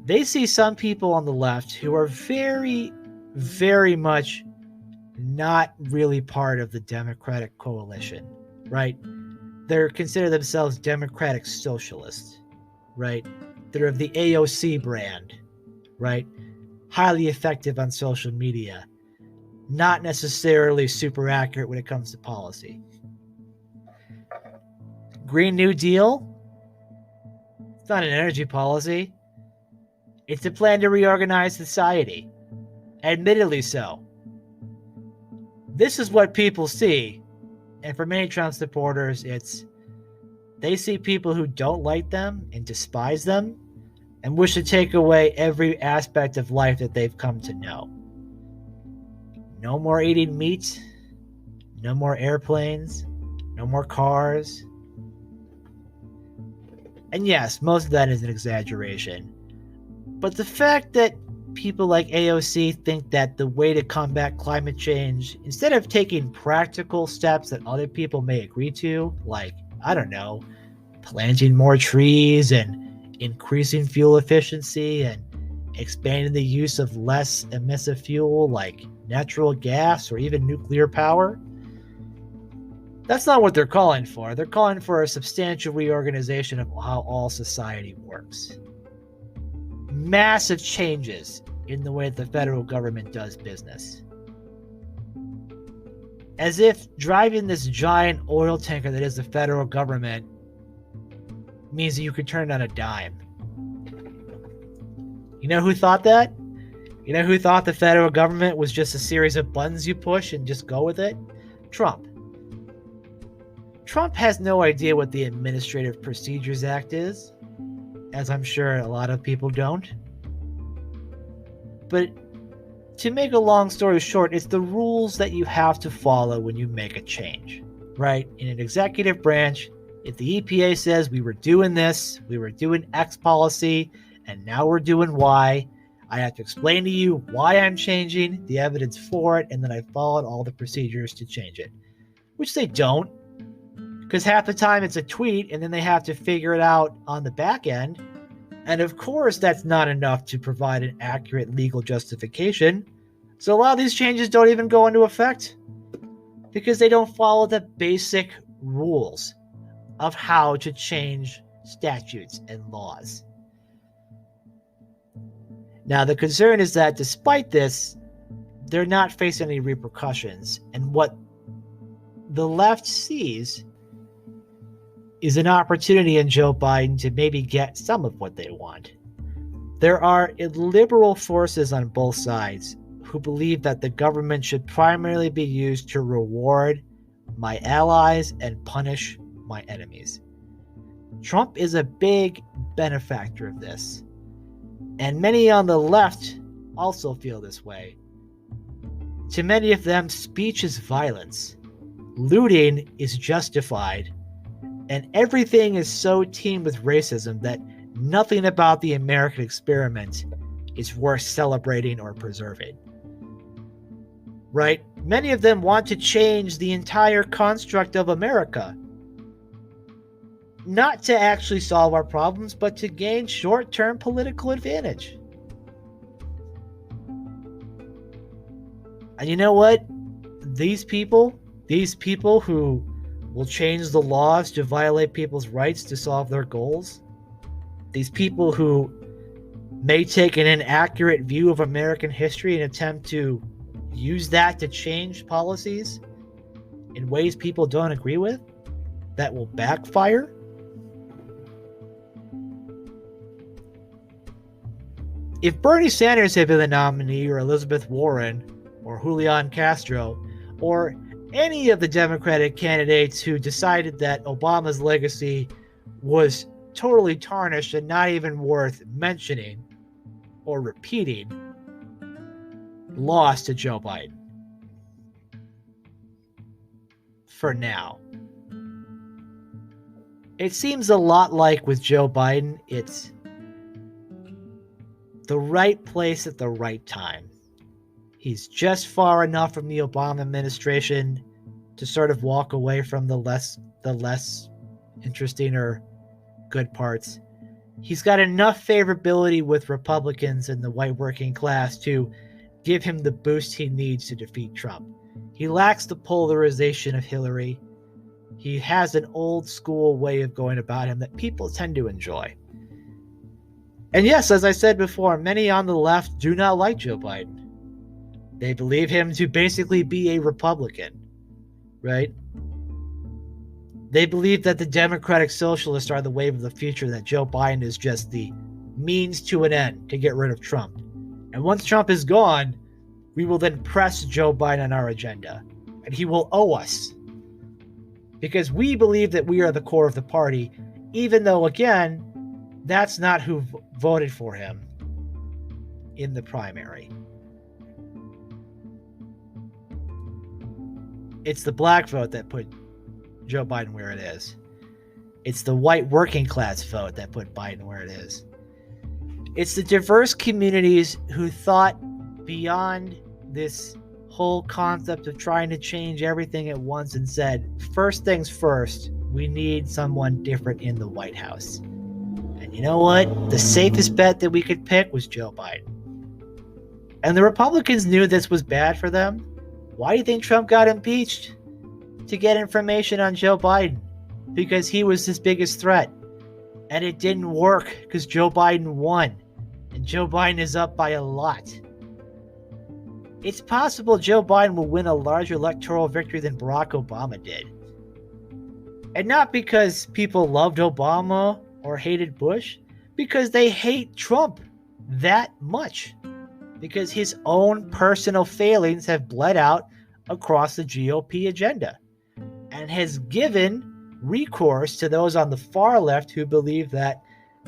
They see some people on the left who are very, very much not really part of the Democratic coalition, right? They consider themselves Democratic socialists, right? They're of the AOC brand, right? Highly effective on social media, not necessarily super accurate when it comes to policy. Green New Deal, it's not an energy policy. It's a plan to reorganize society. Admittedly so. This is what people see. And for many Trump supporters, they see people who don't like them and despise them and wish to take away every aspect of life that they've come to know. No more eating meat. No more airplanes. No more cars. And yes, most of that is an exaggeration. But the fact that people like AOC think that the way to combat climate change, instead of taking practical steps that other people may agree to, like, I don't know, planting more trees and increasing fuel efficiency and expanding the use of less emissive fuel like natural gas or even nuclear power, that's not what they're calling for. They're calling for a substantial reorganization of how all society works. Massive changes in the way the federal government does business. As if driving this giant oil tanker that is the federal government means that you could turn it on a dime. You know who thought that? You know who thought the federal government was just a series of buttons you push and just go with it? Trump. Trump has no idea what the Administrative Procedures Act is, as I'm sure a lot of people don't. But to make a long story short, it's the rules that you have to follow when you make a change, right? In an executive branch, if the EPA says we were doing this, we were doing X policy, and now we're doing Y, I have to explain to you why I'm changing, the evidence for it, and then I followed all the procedures to change it. Which they don't, because half the time it's a tweet, and then they have to figure it out on the back end. And of course, that's not enough to provide an accurate legal justification. So a lot of these changes don't even go into effect because they don't follow the basic rules of how to change statutes and laws. Now, the concern is that despite this, they're not facing any repercussions. And what the left sees is an opportunity in Joe Biden to maybe get some of what they want. There are liberal forces on both sides who believe that the government should primarily be used to reward my allies and punish my enemies. Trump is a big benefactor of this, and many on the left also feel this way. To many of them, speech is violence, looting is justified, and everything is so teamed with racism that nothing about the American experiment is worth celebrating or preserving. Right? Many of them want to change the entire construct of America. Not to actually solve our problems, but to gain short-term political advantage. And you know what? These people who will change the laws to violate people's rights to solve their goals, these people who may take an inaccurate view of American history and attempt to use that to change policies in ways people don't agree with, that will backfire. If Bernie Sanders had been the nominee, or Elizabeth Warren, or Julian Castro, or any of the Democratic candidates who decided that Obama's legacy was totally tarnished and not even worth mentioning or repeating, lost to Joe Biden. For now. It seems a lot like with Joe Biden, it's the right place at the right time. He's just far enough from the Obama administration to sort of walk away from the less interesting or good parts. He's got enough favorability with Republicans and the white working class to give him the boost he needs to defeat Trump. He lacks the polarization of Hillary. He has an old school way of going about him that people tend to enjoy. And yes, as I said before, many on the left do not like Joe Biden. They believe him to basically be a Republican, right? They believe that the Democratic Socialists are the wave of the future, that Joe Biden is just the means to an end to get rid of Trump. And once Trump is gone, we will then press Joe Biden on our agenda, and he will owe us. Because we believe that we are the core of the party, even though, again, that's not who voted for him in the primary. It's the black vote that put Joe Biden where it is. It's the white working class vote that put Biden where it is. It's the diverse communities who thought beyond this whole concept of trying to change everything at once and said, first things first, we need someone different in the White House. And you know what? The safest bet that we could pick was Joe Biden. And the Republicans knew this was bad for them. Why do you think Trump got impeached? To get information on Joe Biden. Because he was his biggest threat. And it didn't work because Joe Biden won. And Joe Biden is up by a lot. It's possible Joe Biden will win a larger electoral victory than Barack Obama did. And not because people loved Obama or hated Bush, because they hate Trump that much. Because his own personal failings have bled out across the GOP agenda and has given recourse to those on the far left who believe that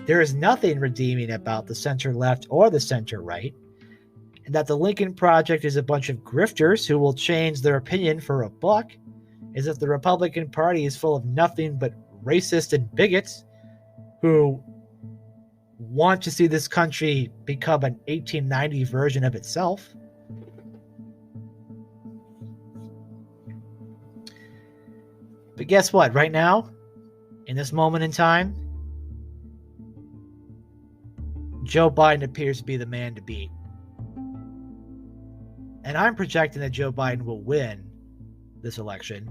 there is nothing redeeming about the center left or the center right, and that the Lincoln Project is a bunch of grifters who will change their opinion for a buck, as if the Republican Party is full of nothing but racists and bigots who want to see this country become an 1890 version of itself. But guess what? Right now, in this moment in time, Joe Biden appears to be the man to beat. And I'm projecting that Joe Biden will win this election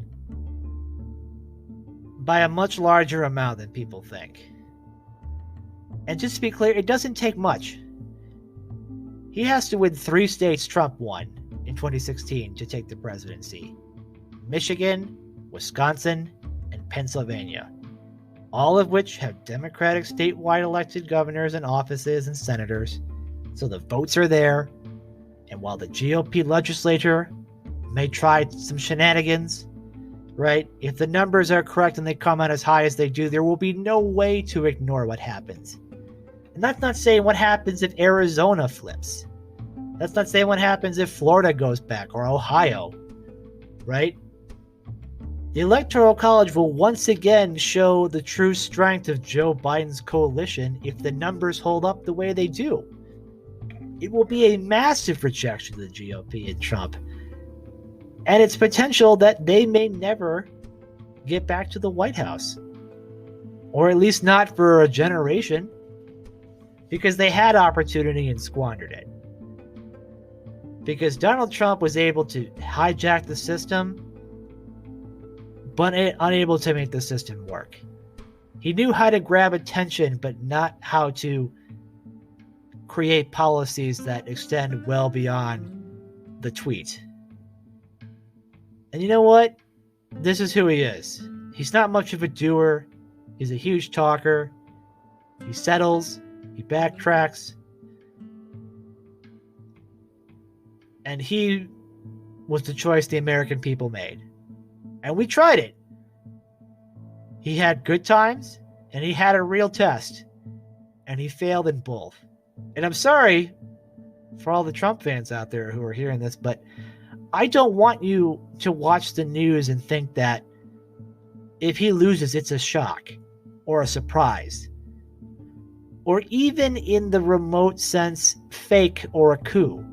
by a much larger amount than people think. And just to be clear, it doesn't take much. He has to win 3 states Trump won in 2016 to take the presidency: Michigan, Wisconsin, and Pennsylvania. all of which have Democratic statewide elected governors and offices and senators. So the votes are there. And while the GOP legislature may try some shenanigans, right? If the numbers are correct and they come out as high as they do, there will be no way to ignore what happens. And that's not saying what happens if Arizona flips. That's not saying what happens if Florida goes back or Ohio, right? The Electoral College will once again show the true strength of Joe Biden's coalition if the numbers hold up the way they do. It will be a massive rejection to the GOP and Trump. And it's potential that they may never get back to the White House. Or at least not for a generation. Because they had opportunity and squandered it. Because Donald Trump was able to hijack the system, but unable to make the system work. He knew how to grab attention, but not how to create policies that extend well beyond the tweet. And you know what? This is who he is. He's not much of a doer. He's a huge talker. He settles. He backtracks. And he was the choice the American people made. And we tried it. He had good times, and he had a real test. And he failed in both. And I'm sorry for all the Trump fans out there who are hearing this, but I don't want you to watch the news and think that if he loses, it's a shock or a surprise. Or even in the remote sense, fake or a coup.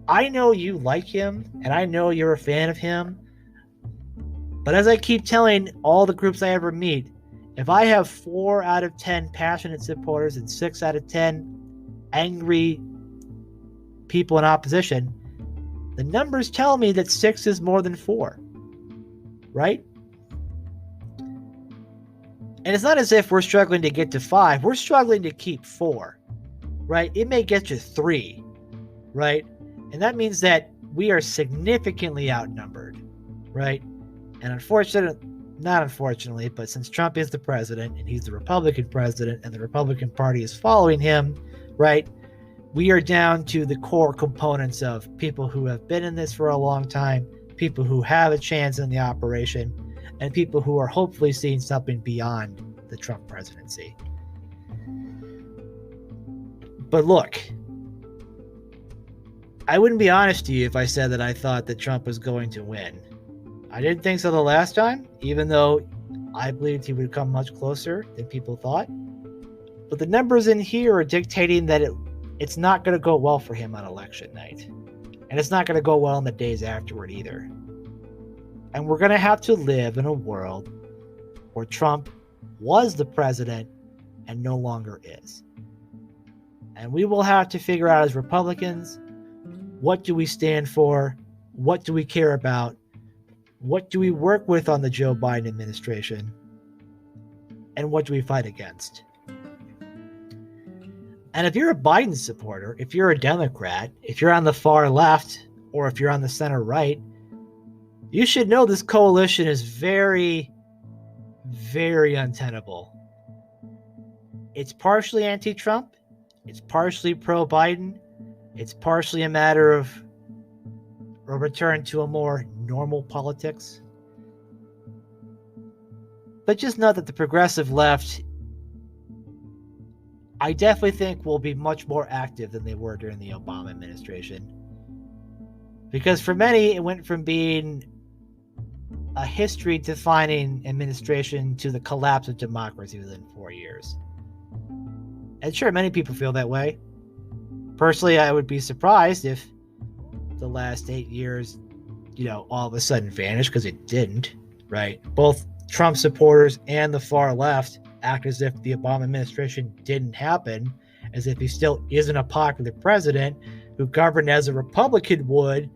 I know you like him, and I know you're a fan of him. But as I keep telling all the groups I ever meet, if I have 4 out of 10 passionate supporters and 6 out of 10 angry people in opposition, the numbers tell me that 6 is more than 4. Right? And it's not as if we're struggling to get to 5. We're struggling to keep 4. Right? It may get you 3. Right? And that means that we are significantly outnumbered. Right? And not unfortunately, but since Trump is the president and he's the Republican president and the Republican Party is following him, right, we are down to the core components of people who have been in this for a long time, people who have a chance in the operation, and people who are hopefully seeing something beyond the Trump presidency. But look, I wouldn't be honest to you if I said that I thought that Trump was going to win. I didn't think so the last time, even though I believed he would come much closer than people thought. But the numbers in here are dictating that it's not going to go well for him on election night. And it's not going to go well in the days afterward either. And we're going to have to live in a world where Trump was the president and no longer is. And we will have to figure out as Republicans, what do we stand for? What do we care about? What do we work with on the Joe Biden administration? And what do we fight against? And if you're a Biden supporter, if you're a Democrat, if you're on the far left, or if you're on the center right, you should know this coalition is very, very untenable. It's partially anti-Trump. It's partially pro-Biden. It's partially a matter of a return to a more normal politics. But just know that the progressive left, I definitely think, will be much more active than they were during the Obama administration. Because for many, it went from being a history-defining administration to the collapse of democracy within 4 years. And sure, many people feel that way. Personally, I would be surprised if the last 8 years, all of a sudden vanished, because it didn't, right? Both Trump supporters and the far left act as if the Obama administration didn't happen, as if he still isn't a popular president who governed as a Republican would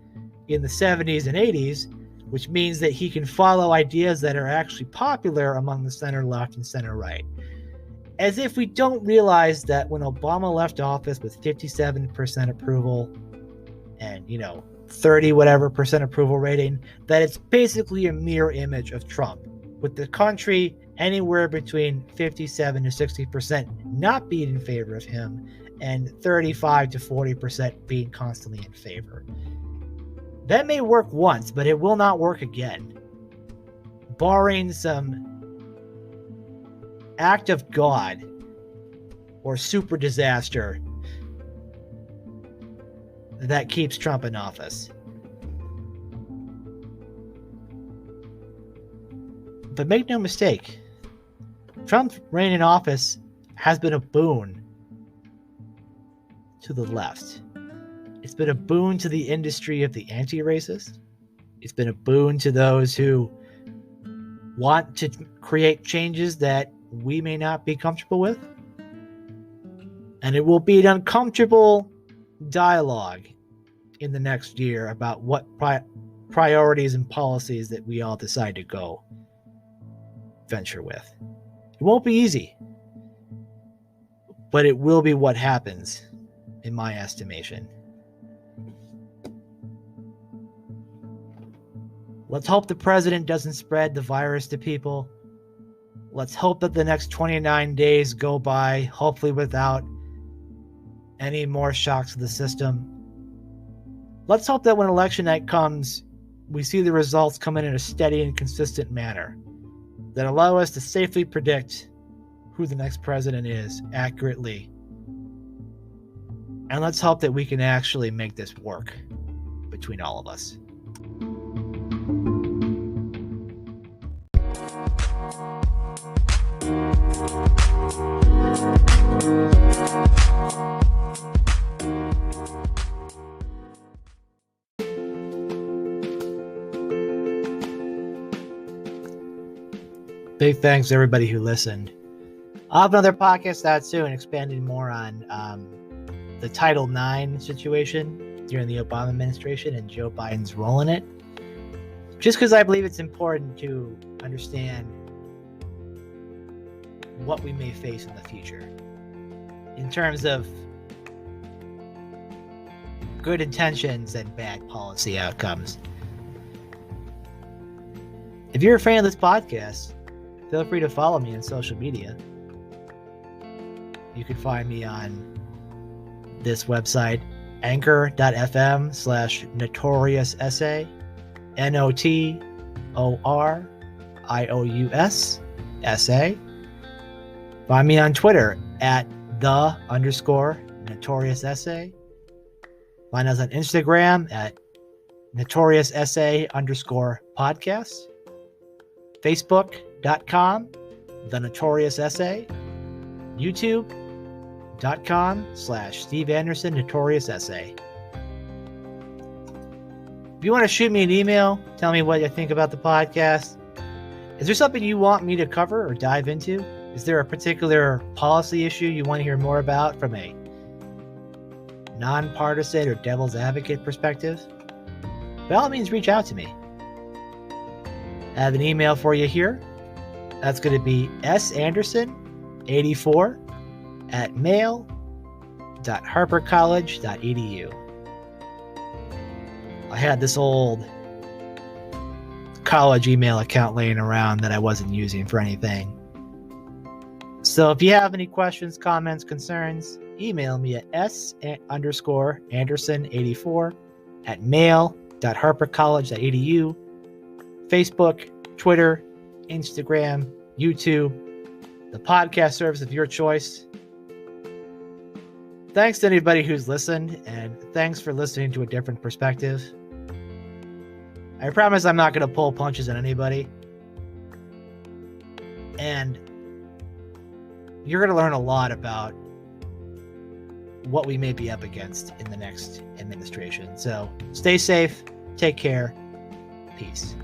in the 70s and 80s, which means that he can follow ideas that are actually popular among the center left and center right. As if we don't realize that when Obama left office with 57% approval and, 30 whatever percent approval rating, that it's basically a mirror image of Trump, with the country anywhere between 57 to 60% not being in favor of him and 35 to 40% being constantly in favor. That may work once, but it will not work again, barring some act of God or super disaster that keeps Trump in office. But make no mistake, Trump's reign in office has been a boon to the left. It's been a boon to the industry of the anti-racist. It's been a boon to those who want to create changes that we may not be comfortable with. And it will be an uncomfortable dialogue in the next year about what priorities and policies that we all decide to go venture with. It won't be easy, but it will be what happens, in my estimation. Let's hope the president doesn't spread the virus to people. Let's hope that the next 29 days go by, hopefully without any more shocks to the system. Let's hope that when election night comes, we see the results come in a steady and consistent manner that allow us to safely predict who the next president is accurately. And let's hope that we can actually make this work between all of us. Big thanks to everybody who listened. I'll have another podcast out soon, expanding more on the Title IX situation during the Obama administration and Joe Biden's role in it. Just because I believe it's important to understand what we may face in the future in terms of good intentions and bad policy outcomes. If you're a fan of this podcast, feel free to follow me on social media. You can find me on this website, anchor.fm/NotoriousSA, NotoriousSA. Find me on Twitter at @the_NotoriousSA. Find us on Instagram at NotoriousSA_podcast. Facebook.com, The NotoriousSA. YouTube.com/Steve Anderson, NotoriousSA. If you want to shoot me an email, tell me what you think about the podcast. Is there something you want me to cover or dive into? Is there a particular policy issue you want to hear more about from a nonpartisan or devil's advocate perspective? By all means, reach out to me. I have an email for you here. That's going to be sanderson84@mail.harpercollege.edu. I had this old college email account laying around that I wasn't using for anything. So if you have any questions, comments, concerns, email me at s_anderson84@mail.harpercollege.edu. Facebook, Twitter, Instagram, YouTube, the podcast service of your choice. Thanks to anybody who's listened, and thanks for listening to a different perspective. I promise I'm not going to pull punches on anybody. And you're going to learn a lot about what we may be up against in the next administration. So stay safe, take care, peace.